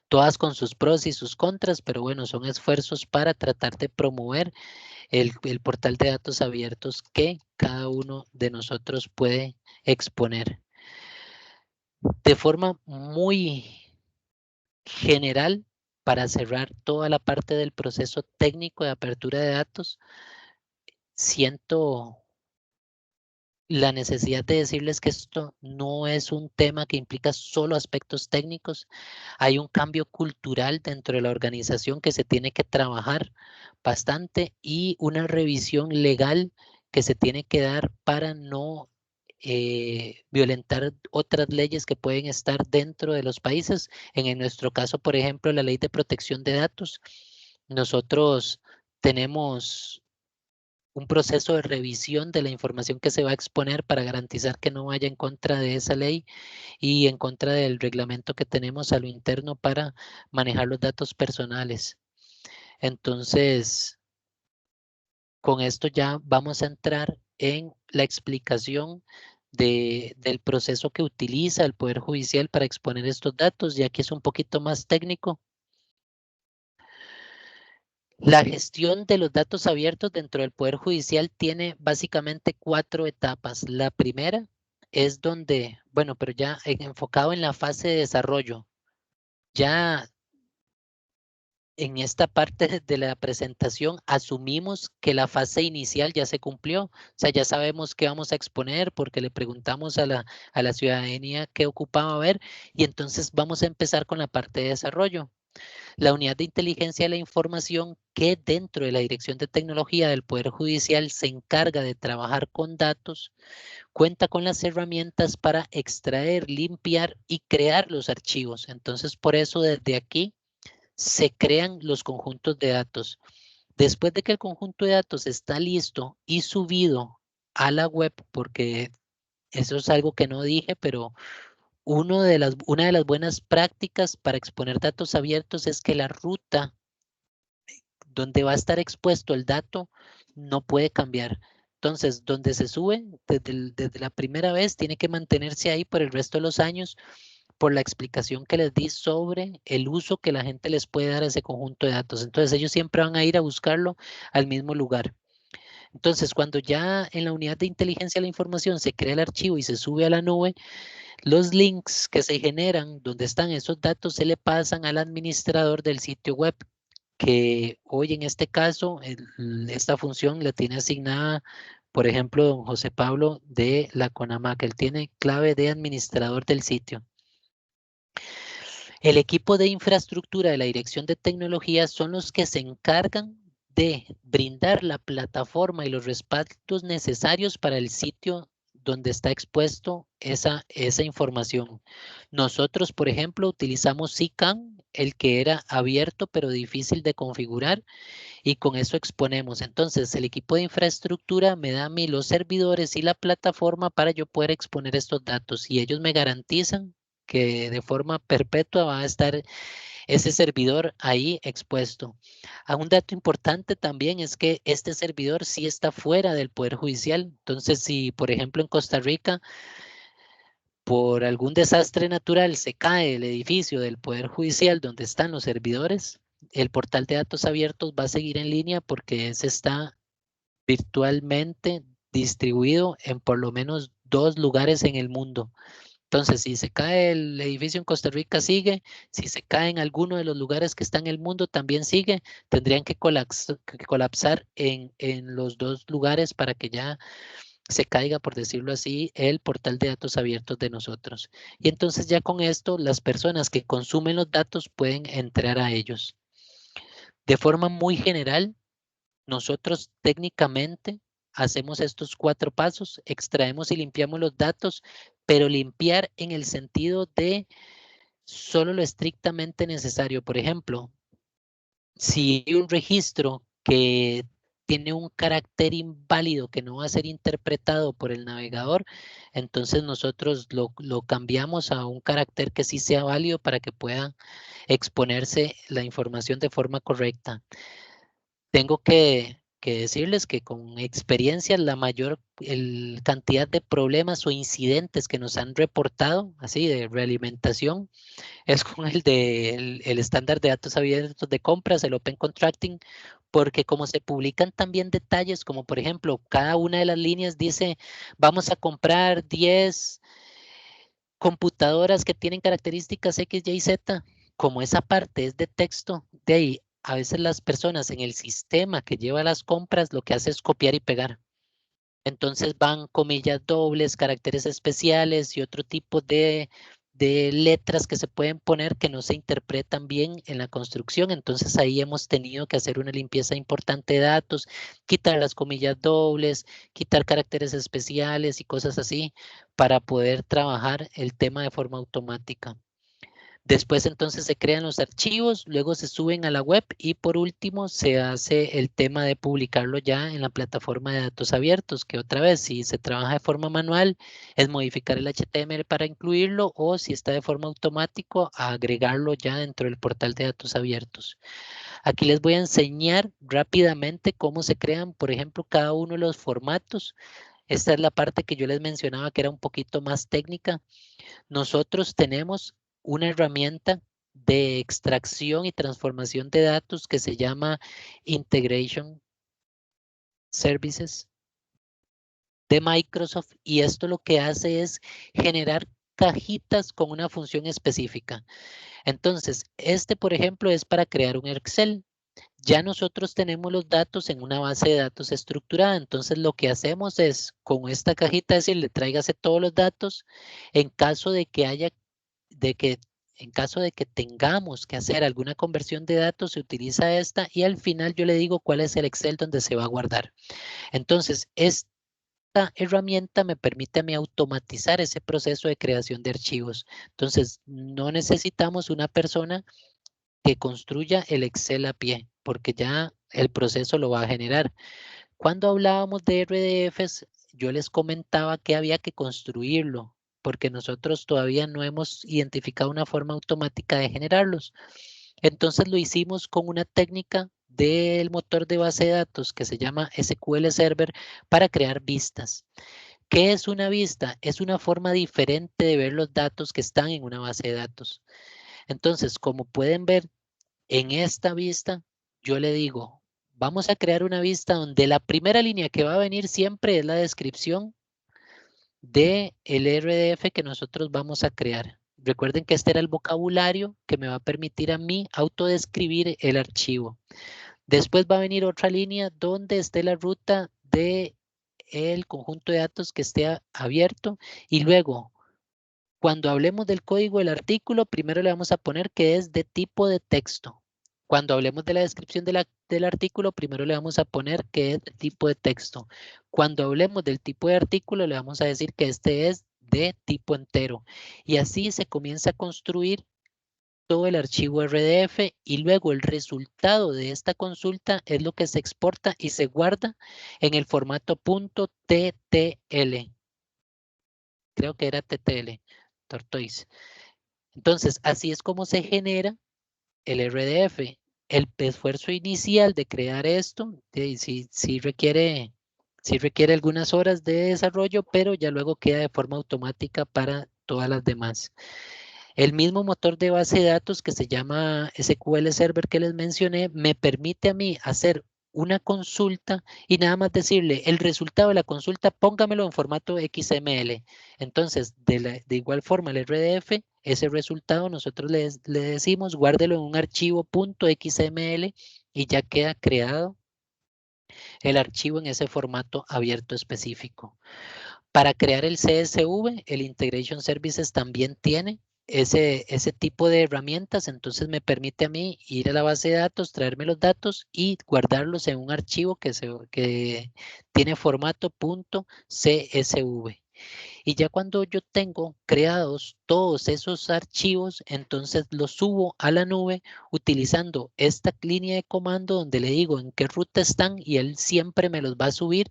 Todas con sus pros y sus contras, pero bueno, son esfuerzos para tratar de promover el portal de datos abiertos que cada uno de nosotros puede exponer. De forma muy general, para cerrar toda la parte del proceso técnico de apertura de datos, siento la necesidad de decirles que esto no es un tema que implica solo aspectos técnicos. Hay un cambio cultural dentro de la organización que se tiene que trabajar bastante y una revisión legal que se tiene que dar para no violentar otras leyes que pueden estar dentro de los países. En nuestro caso, por ejemplo, la Ley de Protección de Datos. Nosotros tenemos un proceso de revisión de la información que se va a exponer para garantizar que no vaya en contra de esa ley y en contra del reglamento que tenemos a lo interno para manejar los datos personales. Entonces, con esto ya vamos a entrar en la explicación del proceso que utiliza el Poder Judicial para exponer estos datos, ya que es un poquito más técnico. La gestión de los datos abiertos dentro del Poder Judicial tiene básicamente 4 etapas. La primera es donde, bueno, pero ya enfocado en la fase de desarrollo. Ya en esta parte de la presentación asumimos que la fase inicial ya se cumplió. O sea, ya sabemos qué vamos a exponer porque le preguntamos a la ciudadanía qué ocupaba ver y entonces vamos a empezar con la parte de desarrollo. La unidad de inteligencia de la información, que dentro de la Dirección de Tecnología del Poder Judicial se encarga de trabajar con datos, cuenta con las herramientas para extraer, limpiar y crear los archivos. Entonces, por eso desde aquí se crean los conjuntos de datos. Después de que el conjunto de datos está listo y subido a la web, porque eso es algo que no dije, pero una de las buenas prácticas para exponer datos abiertos es que la ruta donde va a estar expuesto el dato no puede cambiar. Entonces, donde se sube desde la primera vez, tiene que mantenerse ahí por el resto de los años por la explicación que les di sobre el uso que la gente les puede dar a ese conjunto de datos. Entonces, ellos siempre van a ir a buscarlo al mismo lugar. Entonces, cuando ya en la unidad de inteligencia de la información se crea el archivo y se sube a la nube, los links que se generan donde están esos datos se le pasan al administrador del sitio web, que hoy en este caso esta función la tiene asignada, por ejemplo, don José Pablo de la CONAMAC. Él tiene clave de administrador del sitio. El equipo de infraestructura de la Dirección de Tecnología son los que se encargan de brindar la plataforma y los respaldos necesarios para el sitio donde está expuesto esa información. Nosotros, por ejemplo, utilizamos CICAN, el que era abierto pero difícil de configurar, y con eso exponemos. Entonces, el equipo de infraestructura me da a mí los servidores y la plataforma para yo poder exponer estos datos, y ellos me garantizan que de forma perpetua va a estar ese servidor ahí expuesto. Un dato importante también es que este servidor sí está fuera del Poder Judicial. Entonces, si por ejemplo en Costa Rica por algún desastre natural se cae el edificio del Poder Judicial donde están los servidores, el portal de datos abiertos va a seguir en línea porque ese está virtualmente distribuido en por lo menos 2 lugares en el mundo. Entonces, si se cae el edificio en Costa Rica, sigue. Si se cae en alguno de los lugares que está en el mundo, también sigue. Tendrían que colapsar en los dos lugares para que ya se caiga, por decirlo así, el portal de datos abiertos de nosotros. Y entonces ya con esto, las personas que consumen los datos pueden entrar a ellos. De forma muy general, nosotros técnicamente hacemos estos 4 pasos, extraemos y limpiamos los datos, pero limpiar en el sentido de solo lo estrictamente necesario. Por ejemplo, si hay un registro que tiene un carácter inválido que no va a ser interpretado por el navegador, entonces nosotros lo cambiamos a un carácter que sí sea válido para que pueda exponerse la información de forma correcta. Tengo que decirles que con experiencia la mayor cantidad de problemas o incidentes que nos han reportado, así de realimentación, es con el estándar de datos abiertos de compras, el Open Contracting, porque como se publican también detalles, como por ejemplo, cada una de las líneas dice, vamos a comprar 10 computadoras que tienen características X, Y, Z, como esa parte es de texto, de ahí a veces las personas en el sistema que lleva las compras lo que hace es copiar y pegar. Entonces van comillas dobles, caracteres especiales y otro tipo de letras que se pueden poner que no se interpretan bien en la construcción. Entonces ahí hemos tenido que hacer una limpieza importante de datos, quitar las comillas dobles, quitar caracteres especiales y cosas así para poder trabajar el tema de forma automática. Después entonces se crean los archivos, luego se suben a la web y por último se hace el tema de publicarlo ya en la plataforma de datos abiertos, que otra vez si se trabaja de forma manual es modificar el HTML para incluirlo o si está de forma automática agregarlo ya dentro del portal de datos abiertos. Aquí les voy a enseñar rápidamente cómo se crean, por ejemplo, cada uno de los formatos. Esta es la parte que yo les mencionaba que era un poquito más técnica. Nosotros tenemos una herramienta de extracción y transformación de datos que se llama Integration Services de Microsoft y esto lo que hace es generar cajitas con una función específica. Entonces, por ejemplo, es para crear un Excel. Ya nosotros tenemos los datos en una base de datos estructurada, entonces lo que hacemos es con esta cajita decirle tráigase todos los datos en caso de que en caso de que tengamos que hacer alguna conversión de datos, se utiliza esta y al final yo le digo cuál es el Excel donde se va a guardar. Entonces, esta herramienta me permite a mí automatizar ese proceso de creación de archivos. Entonces, no necesitamos una persona que construya el Excel a pie, porque ya el proceso lo va a generar. Cuando hablábamos de RDFs, yo les comentaba que había que construirlo, porque nosotros todavía no hemos identificado una forma automática de generarlos. Entonces lo hicimos con una técnica del motor de base de datos que se llama SQL Server para crear vistas. ¿Qué es una vista? Es una forma diferente de ver los datos que están en una base de datos. Entonces, como pueden ver en esta vista, yo le digo, vamos a crear una vista donde la primera línea que va a venir siempre es la descripción del RDF que nosotros vamos a crear. Recuerden que este era el vocabulario que me va a permitir a mí autodescribir el archivo. Después va a venir otra línea donde esté la ruta de el conjunto de datos que esté abierto y luego cuando hablemos del código del artículo, primero le vamos a poner que es de tipo de texto. Cuando hablemos de la descripción del artículo, primero le vamos a poner que es de tipo de texto. Cuando hablemos del tipo de artículo, le vamos a decir que este es de tipo entero. Y así se comienza a construir todo el archivo RDF y luego el resultado de esta consulta es lo que se exporta y se guarda en el formato .ttl. Creo que era TTL, Tortoise. Entonces, así es como se genera el RDF. El esfuerzo inicial de crear esto, sí requiere algunas horas de desarrollo, pero ya luego queda de forma automática para todas las demás. El mismo motor de base de datos que se llama SQL Server que les mencioné, me permite a mí hacer una consulta y nada más decirle el resultado de la consulta, póngamelo en formato XML. Entonces, de igual forma, el RDF, ese resultado nosotros le decimos guárdelo en un archivo .xml y ya queda creado el archivo en ese formato abierto específico. Para crear el CSV, el Integration Services también tiene ese tipo de herramientas, entonces me permite a mí ir a la base de datos, traerme los datos y guardarlos en un archivo que tiene formato .csv. Y ya cuando yo tengo creados todos esos archivos, entonces los subo a la nube utilizando esta línea de comando donde le digo en qué ruta están y él siempre me los va a subir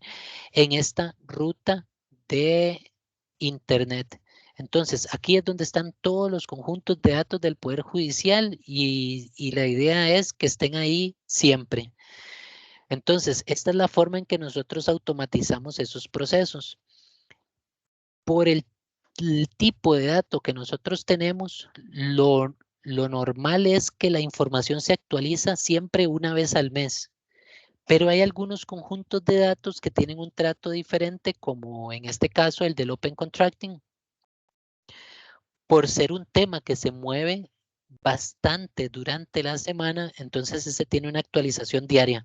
en esta ruta de Internet. Entonces, aquí es donde están todos los conjuntos de datos del Poder Judicial y la idea es que estén ahí siempre. Entonces, esta es la forma en que nosotros automatizamos esos procesos. Por el tipo de dato que nosotros tenemos, lo normal es que la información se actualiza siempre una vez al mes. Pero hay algunos conjuntos de datos que tienen un trato diferente, como en este caso el del Open Contracting. Por ser un tema que se mueve bastante durante la semana, entonces ese tiene una actualización diaria.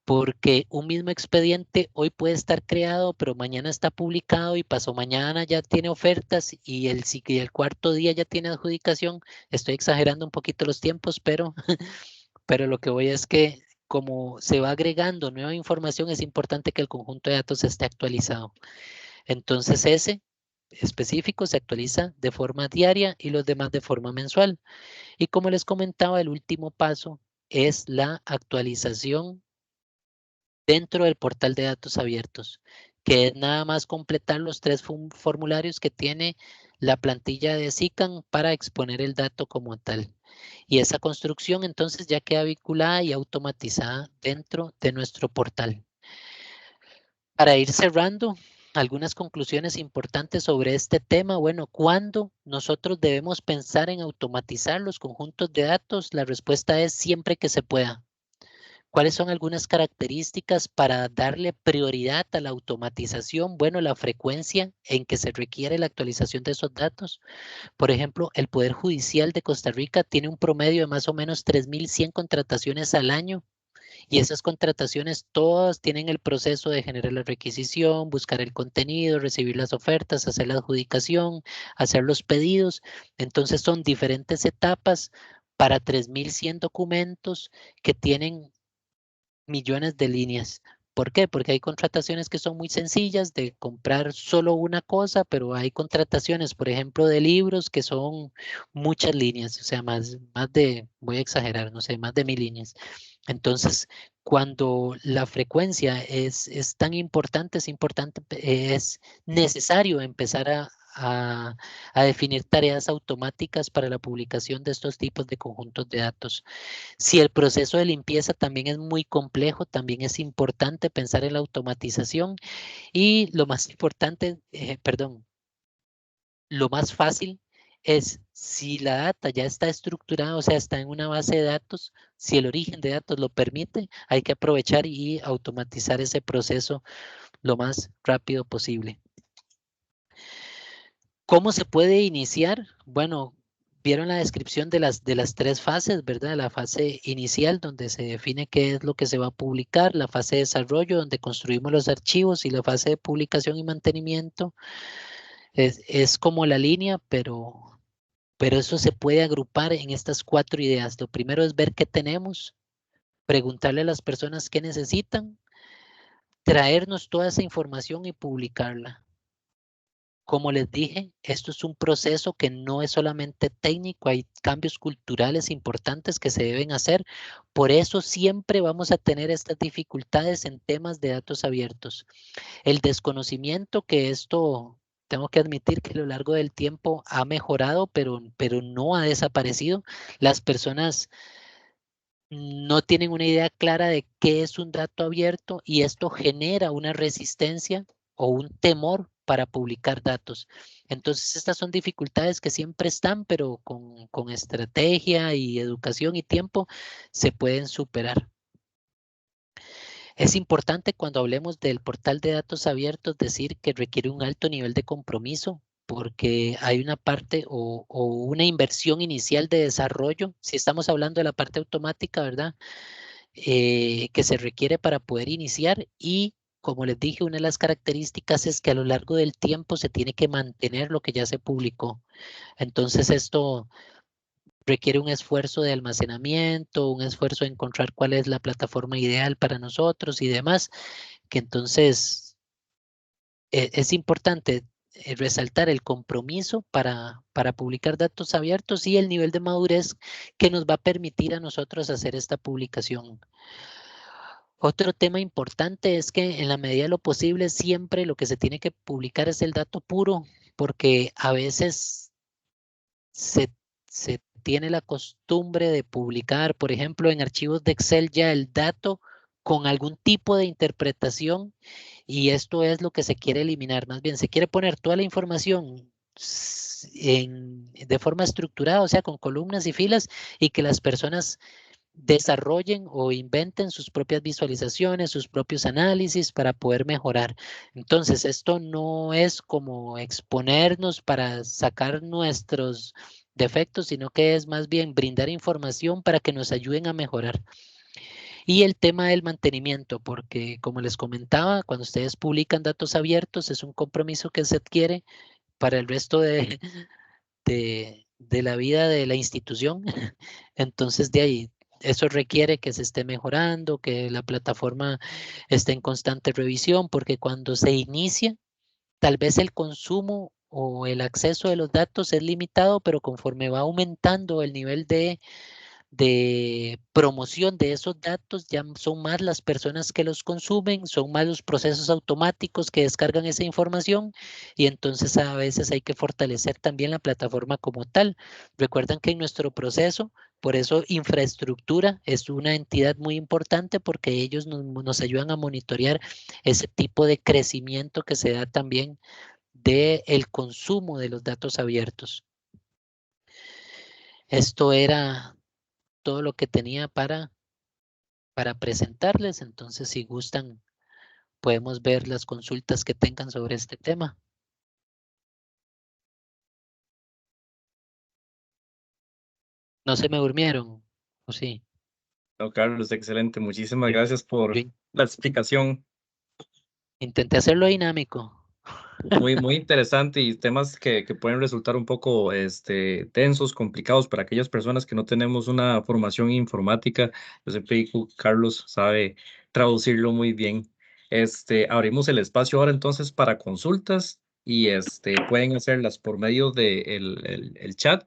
Porque un mismo expediente hoy puede estar creado, pero mañana está publicado y pasó mañana ya tiene ofertas y el cuarto día ya tiene adjudicación. Estoy exagerando un poquito los tiempos, pero lo que voy es que como se va agregando nueva información, es importante que el conjunto de datos esté actualizado. Entonces ese específico se actualiza de forma diaria y los demás de forma mensual. Y como les comentaba, el último paso es la actualización dentro del portal de datos abiertos, que es nada más completar los 3 formularios que tiene la plantilla de SICAN para exponer el dato como tal. Y esa construcción entonces ya queda vinculada y automatizada dentro de nuestro portal. Para ir cerrando, algunas conclusiones importantes sobre este tema. Bueno, ¿cuándo nosotros debemos pensar en automatizar los conjuntos de datos? La respuesta es siempre que se pueda. ¿Cuáles son algunas características para darle prioridad a la automatización? Bueno, la frecuencia en que se requiere la actualización de esos datos. Por ejemplo, el Poder Judicial de Costa Rica tiene un promedio de más o menos 3.100 contrataciones al año. Y esas contrataciones todas tienen el proceso de generar la requisición, buscar el contenido, recibir las ofertas, hacer la adjudicación, hacer los pedidos. Entonces son diferentes etapas para 3.100 documentos que tienen millones de líneas. ¿Por qué? Porque hay contrataciones que son muy sencillas de comprar solo una cosa, pero hay contrataciones, por ejemplo, de libros que son muchas líneas, o sea, más de, voy a exagerar, no sé, más de 1.000 líneas. Entonces, cuando la frecuencia es tan importante, es necesario empezar a definir tareas automáticas para la publicación de estos tipos de conjuntos de datos. Si el proceso de limpieza también es muy complejo, también es importante pensar en la automatización y lo más importante, lo más fácil es si la data ya está estructurada, o sea, está en una base de datos, si el origen de datos lo permite, hay que aprovechar y automatizar ese proceso lo más rápido posible. ¿Cómo se puede iniciar? Bueno, vieron la descripción de las 3 fases, ¿verdad? La fase inicial, donde se define qué es lo que se va a publicar, la fase de desarrollo, donde construimos los archivos, y la fase de publicación y mantenimiento. Es como la línea, pero eso se puede agrupar en estas 4 ideas. Lo primero es ver qué tenemos, preguntarle a las personas qué necesitan, traernos toda esa información y publicarla. Como les dije, esto es un proceso que no es solamente técnico, hay cambios culturales importantes que se deben hacer. Por eso siempre vamos a tener estas dificultades en temas de datos abiertos. El desconocimiento, que esto tengo que admitir que a lo largo del tiempo ha mejorado, pero no ha desaparecido. Las personas no tienen una idea clara de qué es un dato abierto y esto genera una resistencia o un temor para publicar datos. Entonces, estas son dificultades que siempre están, pero con estrategia y educación y tiempo se pueden superar. Es importante cuando hablemos del portal de datos abiertos decir que requiere un alto nivel de compromiso porque hay una parte o una inversión inicial de desarrollo, si estamos hablando de la parte automática, ¿verdad? Que se requiere para poder iniciar y como les dije, una de las características es que a lo largo del tiempo se tiene que mantener lo que ya se publicó. Entonces esto requiere un esfuerzo de almacenamiento, un esfuerzo de encontrar cuál es la plataforma ideal para nosotros y demás, que entonces es importante resaltar el compromiso para publicar datos abiertos y el nivel de madurez que nos va a permitir a nosotros hacer esta publicación. Otro tema importante es que en la medida de lo posible siempre lo que se tiene que publicar es el dato puro, porque a veces se tiene la costumbre de publicar, por ejemplo, en archivos de Excel ya el dato con algún tipo de interpretación y esto es lo que se quiere eliminar. Más bien, se quiere poner toda la información de forma estructurada, o sea, con columnas y filas y que las personas desarrollen o inventen sus propias visualizaciones, sus propios análisis para poder mejorar. Entonces, esto no es como exponernos para sacar nuestros defectos, sino que es más bien brindar información para que nos ayuden a mejorar. Y el tema del mantenimiento, porque como les comentaba, cuando ustedes publican datos abiertos, es un compromiso que se adquiere para el resto de la vida de la institución. Entonces, de ahí, eso requiere que se esté mejorando, que la plataforma esté en constante revisión, porque cuando se inicia, tal vez el consumo o el acceso de los datos es limitado, pero conforme va aumentando el nivel de promoción de esos datos, ya son más las personas que los consumen, son más los procesos automáticos que descargan esa información y entonces a veces hay que fortalecer también la plataforma como tal. Recuerdan que en nuestro proceso, por eso infraestructura es una entidad muy importante porque ellos nos ayudan a monitorear ese tipo de crecimiento que se da también del consumo de los datos abiertos. Esto era todo lo que tenía para presentarles. Entonces, si gustan, podemos ver las consultas que tengan sobre este tema. ¿No se me durmieron? ¿O sí? No, Carlos, excelente. Muchísimas Yo- gracias por yo la explicación. intenté hacerlo dinámico. Muy interesante y temas que pueden resultar un poco tensos, complicados para aquellas personas que no tenemos una formación informática. Yo siempre digo, Carlos sabe traducirlo muy bien. Abrimos el espacio ahora entonces para consultas y pueden hacerlas por medio de el chat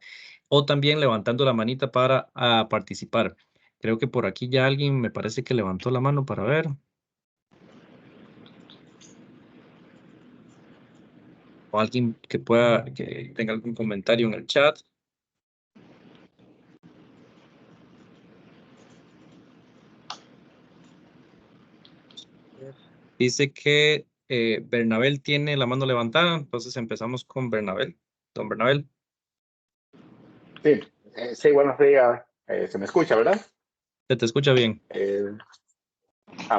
o también levantando la manita para participar. Creo que por aquí ya alguien me parece que levantó la mano para ver. O alguien que tenga algún comentario en el chat. Dice que Bernabel tiene la mano levantada, entonces empezamos con Bernabel. Don Bernabel. Sí, sí, buenos días. Se me escucha, ¿verdad? Se te escucha bien.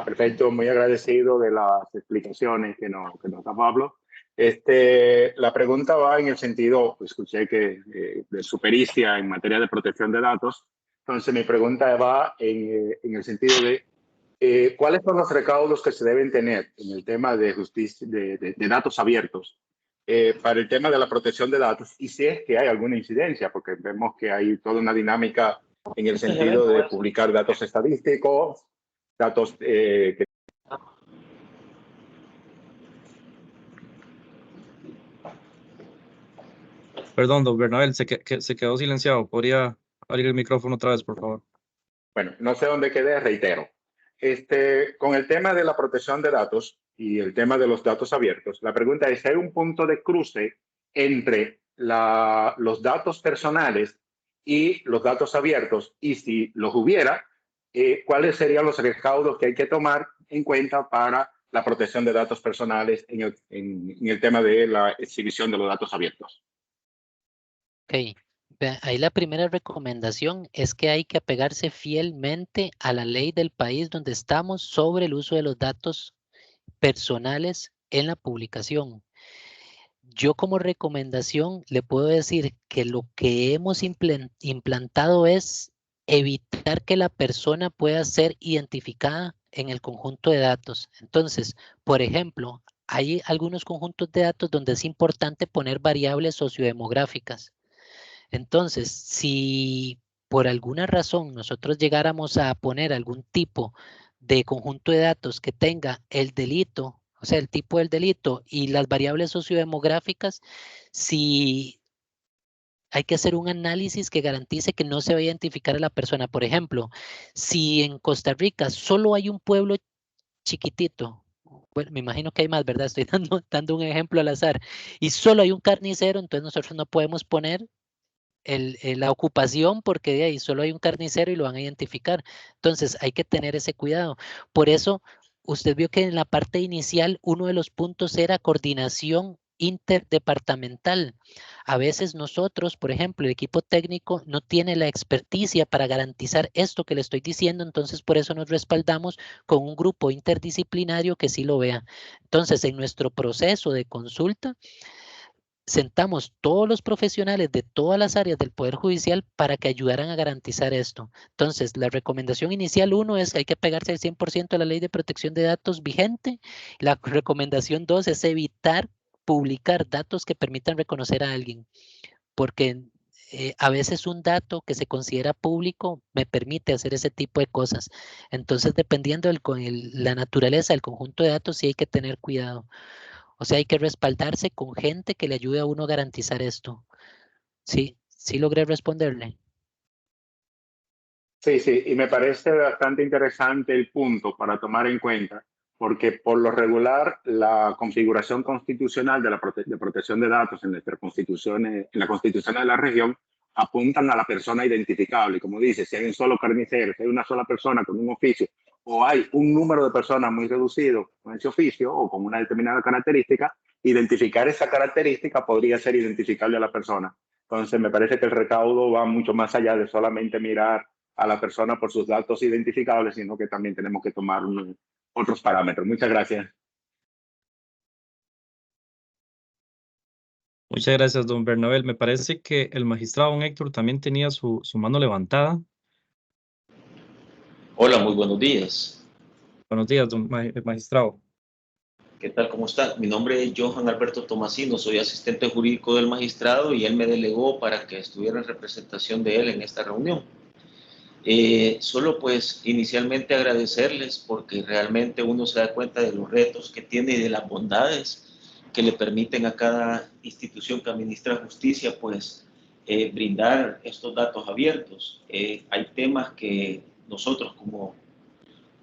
Perfecto, muy agradecido de las explicaciones que nos da Pablo. La pregunta va en el sentido, escuché que de su pericia en materia de protección de datos, entonces mi pregunta va en el sentido de ¿cuáles son los recaudos que se deben tener en el tema de justicia, de datos abiertos para el tema de la protección de datos y si es que hay alguna incidencia, porque vemos que hay toda una dinámica en el sentido de publicar datos estadísticos, datos que... Perdón, don Bernabel, se quedó silenciado. ¿Podría abrir el micrófono otra vez, por favor? Bueno, no sé dónde quedé, reitero. Con el tema de la protección de datos y el tema de los datos abiertos, la pregunta es si hay un punto de cruce entre los datos personales y los datos abiertos, y si los hubiera, ¿cuáles serían los recaudos que hay que tomar en cuenta para la protección de datos personales en el tema de la exhibición de los datos abiertos? Ok, Vea, ahí la primera recomendación es que hay que apegarse fielmente a la ley del país donde estamos sobre el uso de los datos personales en la publicación. Yo como recomendación le puedo decir que lo que hemos implantado es evitar que la persona pueda ser identificada en el conjunto de datos. Entonces, por ejemplo, hay algunos conjuntos de datos donde es importante poner variables sociodemográficas. Entonces, si por alguna razón nosotros llegáramos a poner algún tipo de conjunto de datos que tenga el delito, o sea, el tipo del delito y las variables sociodemográficas, si hay que hacer un análisis que garantice que no se va a identificar a la persona. Por ejemplo, si en Costa Rica solo hay un pueblo chiquitito, bueno, me imagino que hay más, ¿verdad? Estoy dando un ejemplo al azar, y solo hay un carnicero, entonces nosotros no podemos poner la ocupación porque de ahí solo hay un carnicero y lo van a identificar. Entonces hay que tener ese cuidado. Por eso usted vio que en la parte inicial uno de los puntos era coordinación interdepartamental. A veces nosotros, por ejemplo, el equipo técnico no tiene la experticia para garantizar esto que le estoy diciendo, entonces por eso nos respaldamos con un grupo interdisciplinario que sí lo vea. Entonces, en nuestro proceso de consulta, sentamos todos los profesionales de todas las áreas del Poder Judicial para que ayudaran a garantizar esto. Entonces, la recomendación inicial 1 es que hay que pegarse al 100% a la ley de protección de datos vigente. La recomendación 2 es evitar publicar datos que permitan reconocer a alguien, porque a veces un dato que se considera público me permite hacer ese tipo de cosas. Entonces, dependiendo la naturaleza del conjunto de datos, sí hay que tener cuidado. O sea, hay que respaldarse con gente que le ayude a uno a garantizar esto. Sí, sí logré responderle. Sí, sí, y me parece bastante interesante el punto para tomar en cuenta, porque por lo regular la configuración constitucional de la de protección de datos en nuestras constituciones, en la constitución de la región, apuntan a la persona identificable. Como dice, si hay un solo carnicero, si hay una sola persona con un oficio, o hay un número de personas muy reducido con ese oficio o con una determinada característica, identificar esa característica podría ser identificable a la persona. Entonces, me parece que el recaudo va mucho más allá de solamente mirar a la persona por sus datos identificables, sino que también tenemos que tomar otros parámetros. Muchas gracias. Muchas gracias, don Bernabel. Me parece que el magistrado don Héctor también tenía su mano levantada. Hola, muy buenos días. Buenos días, don magistrado. ¿Qué tal? ¿Cómo está? Mi nombre es Johan Alberto Tomasino, soy asistente jurídico del magistrado y él me delegó para que estuviera en representación de él en esta reunión. Solo pues inicialmente agradecerles porque realmente uno se da cuenta de los retos que tiene y de las bondades que le permiten a cada institución que administra justicia pues brindar estos datos abiertos. Hay temas que nosotros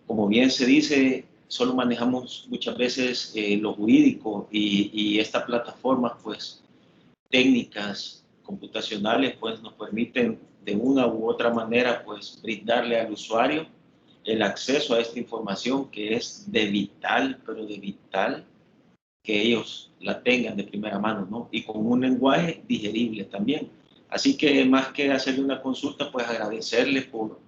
como bien se dice, solo manejamos muchas veces lo jurídico y esta plataforma pues técnicas computacionales pues nos permiten de una u otra manera pues brindarle al usuario el acceso a esta información que es de vital, pero de vital que ellos la tengan de primera mano, ¿no? Y con un lenguaje digerible también. Así que más que hacerle una consulta, pues agradecerle por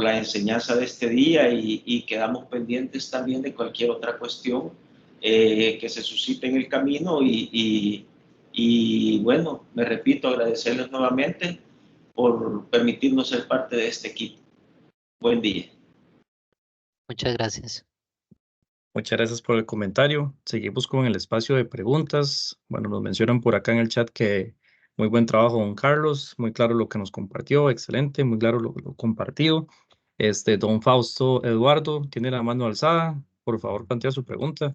la enseñanza de este día y quedamos pendientes también de cualquier otra cuestión que se suscite en el camino y bueno, me repito, agradecerles nuevamente por permitirnos ser parte de este equipo. Buen día. Muchas gracias. Muchas gracias por el comentario. Seguimos con el espacio de preguntas. Bueno, nos mencionan por acá en el chat que muy buen trabajo, don Carlos. Muy claro lo que nos compartió. Excelente, muy claro lo compartido. Don Fausto Eduardo tiene la mano alzada. Por favor, plantea su pregunta.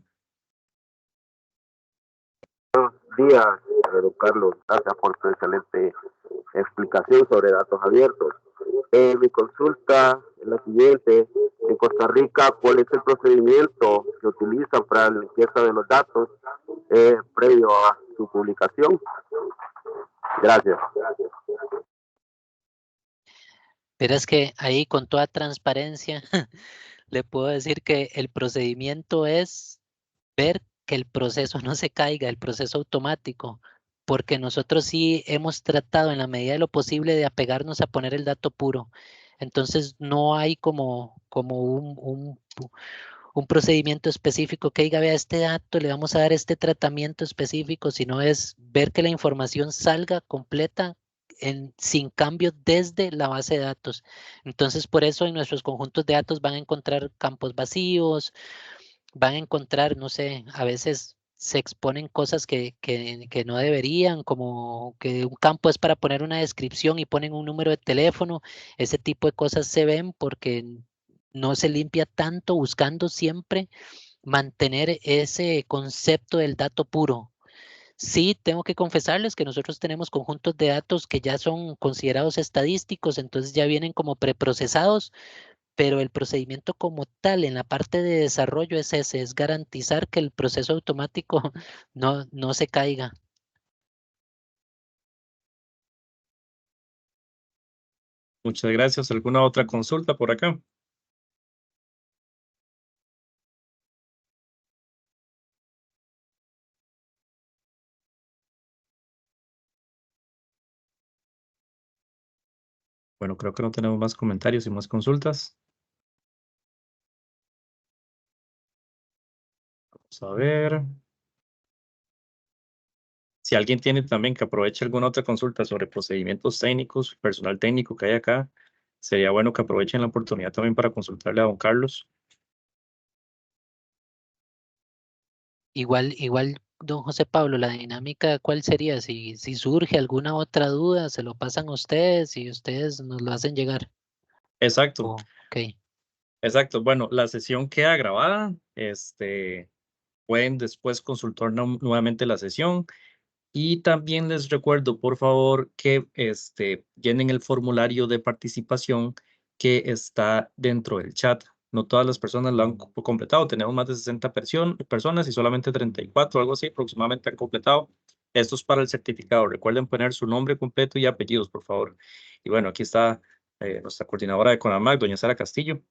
Buenos días, don Carlos. Gracias por tu excelente explicación sobre datos abiertos. Mi consulta es la siguiente. En Costa Rica, ¿cuál es el procedimiento que utilizan para la limpieza de los datos previo a su publicación? Gracias. Pero es que ahí con toda transparencia le puedo decir que el procedimiento es ver que el proceso no se caiga, el proceso automático. porque nosotros sí hemos tratado en la medida de lo posible de apegarnos a poner el dato puro. Entonces no hay como un procedimiento específico que diga, vea, este dato le vamos a dar este tratamiento específico, sino es ver que la información salga completa sin cambio desde la base de datos. Entonces, por eso en nuestros conjuntos de datos van a encontrar campos vacíos, van a encontrar, no sé, a veces se exponen cosas que no deberían, como que un campo es para poner una descripción y ponen un número de teléfono. Ese tipo de cosas se ven porque no se limpia tanto, buscando siempre mantener ese concepto del dato puro. Sí, tengo que confesarles que nosotros tenemos conjuntos de datos que ya son considerados estadísticos, entonces ya vienen como preprocesados, pero el procedimiento como tal en la parte de desarrollo es ese, es garantizar que el proceso automático no se caiga. Muchas gracias. ¿Alguna otra consulta por acá? Bueno, creo que no tenemos más comentarios y más consultas. Vamos a ver. Si alguien tiene también que aproveche alguna otra consulta sobre procedimientos técnicos, personal técnico que hay acá, sería bueno que aprovechen la oportunidad también para consultarle a don Carlos. Igual, don José Pablo, la dinámica, ¿cuál sería? Si surge alguna otra duda, se lo pasan a ustedes y ustedes nos lo hacen llegar. Exacto, Ok. exacto. Bueno, la sesión queda grabada. Pueden después consultar nuevamente la sesión. Y también les recuerdo, por favor, que llenen el formulario de participación que está dentro del chat. No todas las personas lo han completado. Tenemos más de 60 personas y solamente 34, algo así, aproximadamente han completado. Esto es para el certificado. Recuerden poner su nombre completo y apellidos, por favor. Y bueno, aquí está nuestra coordinadora de CONAMAC, doña Sara Castillo,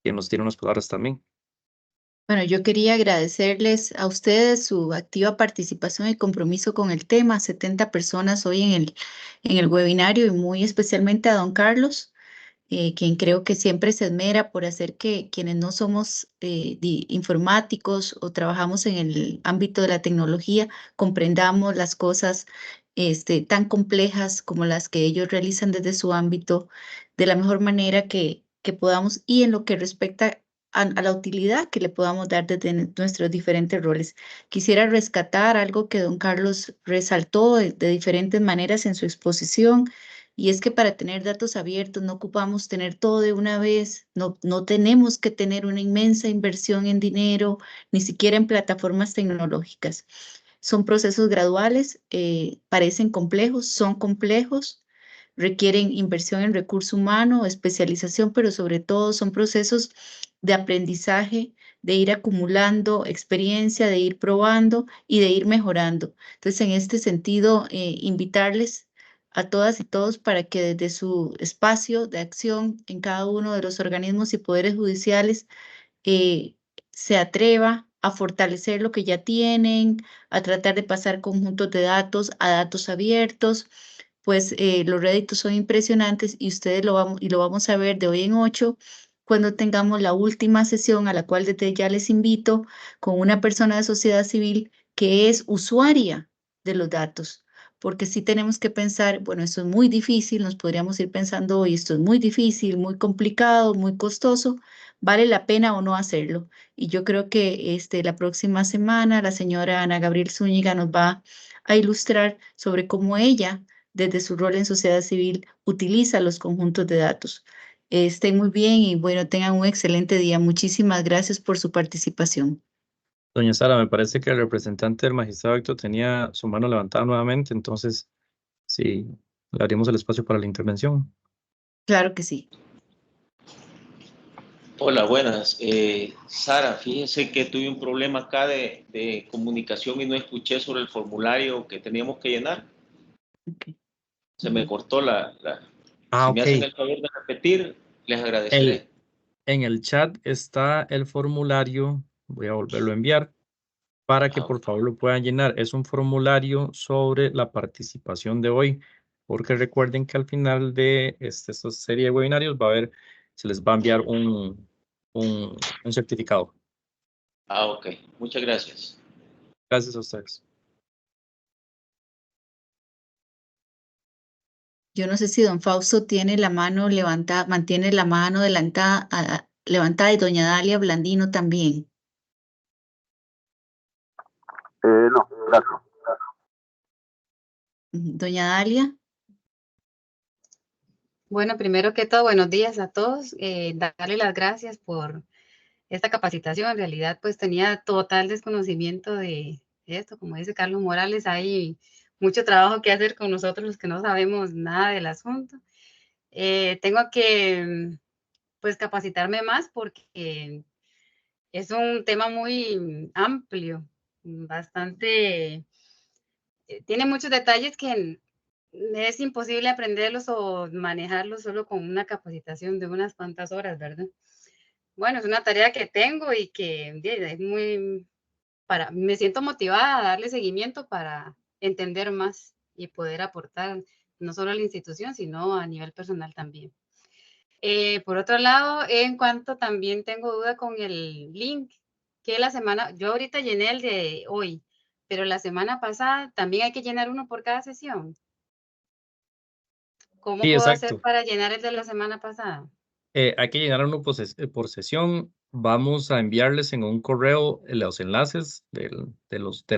quien nos tiene unas palabras también. Bueno, yo quería agradecerles a ustedes su activa participación y compromiso con el tema. 70 personas hoy en el webinario y muy especialmente a don Carlos, quien creo que siempre se esmera por hacer que quienes no somos informáticos o trabajamos en el ámbito de la tecnología comprendamos las cosas tan complejas como las que ellos realizan desde su ámbito de la mejor manera que podamos y en lo que respecta a la utilidad que le podamos dar desde nuestros diferentes roles. Quisiera rescatar algo que don Carlos resaltó de diferentes maneras en su exposición, y es que para tener datos abiertos no ocupamos tener todo de una vez, no tenemos que tener una inmensa inversión en dinero, ni siquiera en plataformas tecnológicas. Son procesos graduales, parecen complejos, son complejos, requieren inversión en recurso humano, especialización, pero sobre todo son procesos de aprendizaje, de ir acumulando experiencia, de ir probando y de ir mejorando. Entonces, en este sentido, invitarles a todas y todos para que desde su espacio de acción en cada uno de los organismos y poderes judiciales se atreva a fortalecer lo que ya tienen, a tratar de pasar conjuntos de datos a datos abiertos, pues los réditos son impresionantes y ustedes lo vamos a ver de hoy en 8 cuando tengamos la última sesión a la cual desde ya les invito con una persona de sociedad civil que es usuaria de los datos, porque sí tenemos que pensar, bueno, esto es muy difícil, nos podríamos ir pensando hoy, esto es muy difícil, muy complicado, muy costoso, ¿vale la pena o no hacerlo? Y yo creo que la próxima semana la señora Ana Gabriel Zúñiga nos va a ilustrar sobre cómo ella, desde su rol en sociedad civil, utiliza los conjuntos de datos. Estén muy bien y bueno, tengan un excelente día. Muchísimas gracias por su participación. Doña Sara, me parece que el representante del magistrado Héctor tenía su mano levantada nuevamente, entonces sí, le abrimos el espacio para la intervención. Claro que sí. Hola, buenas. Sara, fíjese que tuve un problema acá de comunicación y no escuché sobre el formulario que teníamos que llenar. Okay. Se me cortó Si me Ok. hacen el favor de repetir, les agradeceré. En el chat está el formulario, voy a volverlo a enviar. para que por favor lo puedan llenar. Es un formulario sobre la participación de hoy, porque recuerden que al final de esta serie de webinarios se les va a enviar un certificado. Ok, muchas gracias. Gracias a ustedes. Yo no sé si don Fausto tiene la mano levantada, mantiene la mano levantada y doña Dalia Blandino también. No, gracias. Doña Dalia. Bueno, primero que todo, buenos días a todos. Darle las gracias por esta capacitación. En realidad, pues tenía total desconocimiento de esto. Como dice Carlos Morales, hay mucho trabajo que hacer con nosotros los que no sabemos nada del asunto. Tengo que, pues, capacitarme más porque es un tema muy amplio, bastante, tiene muchos detalles que es imposible aprenderlos o manejarlos solo con una capacitación de unas cuantas horas, ¿verdad? Bueno, es una tarea que tengo y que es muy, me siento motivada a darle seguimiento para entender más y poder aportar no solo a la institución, sino a nivel personal también. Por otro lado, en cuanto también tengo duda con el link, que yo ahorita llené el de hoy, pero la semana pasada también hay que llenar uno por cada sesión. ¿Cómo Sí, puedo hacer exacto. para llenar el de la semana pasada? Hay que llenar uno por sesión. Vamos a enviarles en un correo los enlaces de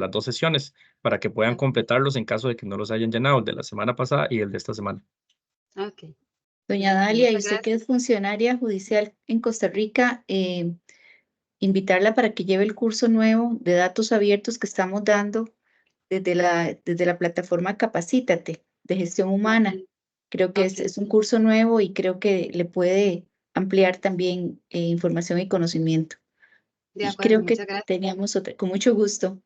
las 2 sesiones para que puedan completarlos en caso de que no los hayan llenado, el de la semana pasada y el de esta semana. Ok. Doña Dalia, y Muchas usted que gracias. es funcionaria judicial en Costa Rica, invitarla para que lleve el curso nuevo de datos abiertos que estamos dando desde la plataforma Capacítate de gestión humana. Creo que Ok. es un curso nuevo y creo que le puede ampliar también información y conocimiento. De Y acuerdo, creo que muchas gracias. teníamos otra, con mucho gusto.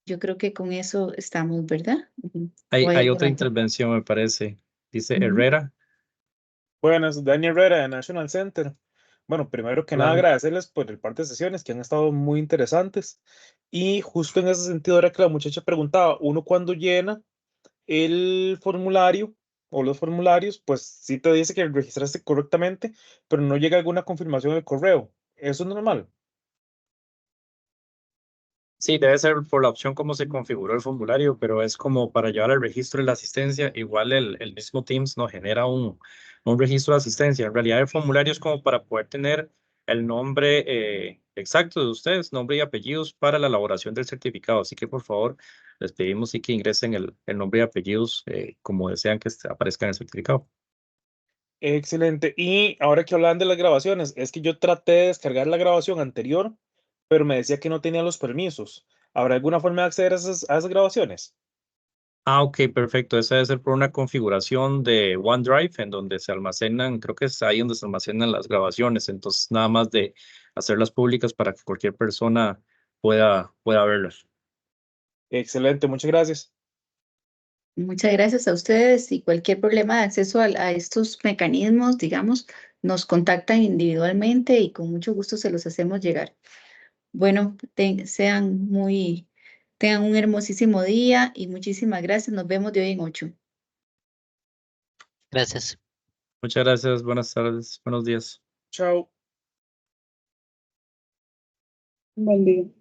Yo creo que con eso estamos, ¿verdad? Ujú. ¿O hay Hay alguna otra otra? intervención, me parece. Dice Ujú. Herrera. Buenas, Dani Herrera de National Center. Bueno, primero que nada Hola. agradecerles por el par de sesiones que han estado muy interesantes. Y justo en ese sentido, ahora que la muchacha preguntaba, uno cuando llena el formulario o los formularios, pues sí te dice que registraste correctamente, pero no llega alguna confirmación del correo. ¿Eso es normal? Sí, debe ser por la opción cómo se configuró el formulario, pero es como para llevar el registro de la asistencia. Igual el mismo Teams nos genera un registro de asistencia. En realidad el formulario es como para poder tener el nombre exacto de ustedes, nombre y apellidos para la elaboración del certificado. Así que por favor les pedimos sí que ingresen el nombre y apellidos como desean que aparezca en el certificado. Excelente. Y ahora que hablan de las grabaciones, es que yo traté de descargar la grabación anterior, pero me decía que no tenía los permisos. ¿Habrá alguna forma de acceder a esas grabaciones? Ah, ok, perfecto. Esa debe ser por una configuración de OneDrive en donde se almacenan, creo que es ahí donde se almacenan las grabaciones. Entonces, nada más de hacerlas públicas para que cualquier persona pueda verlas. Excelente, muchas gracias. Muchas gracias a ustedes y cualquier problema de acceso a estos mecanismos, digamos, nos contactan individualmente y con mucho gusto se los hacemos llegar. Bueno, tengan un hermosísimo día y muchísimas gracias. Nos vemos de hoy en 8. Gracias. Muchas gracias. Buenas tardes. Buenos días. Chao. Buen día.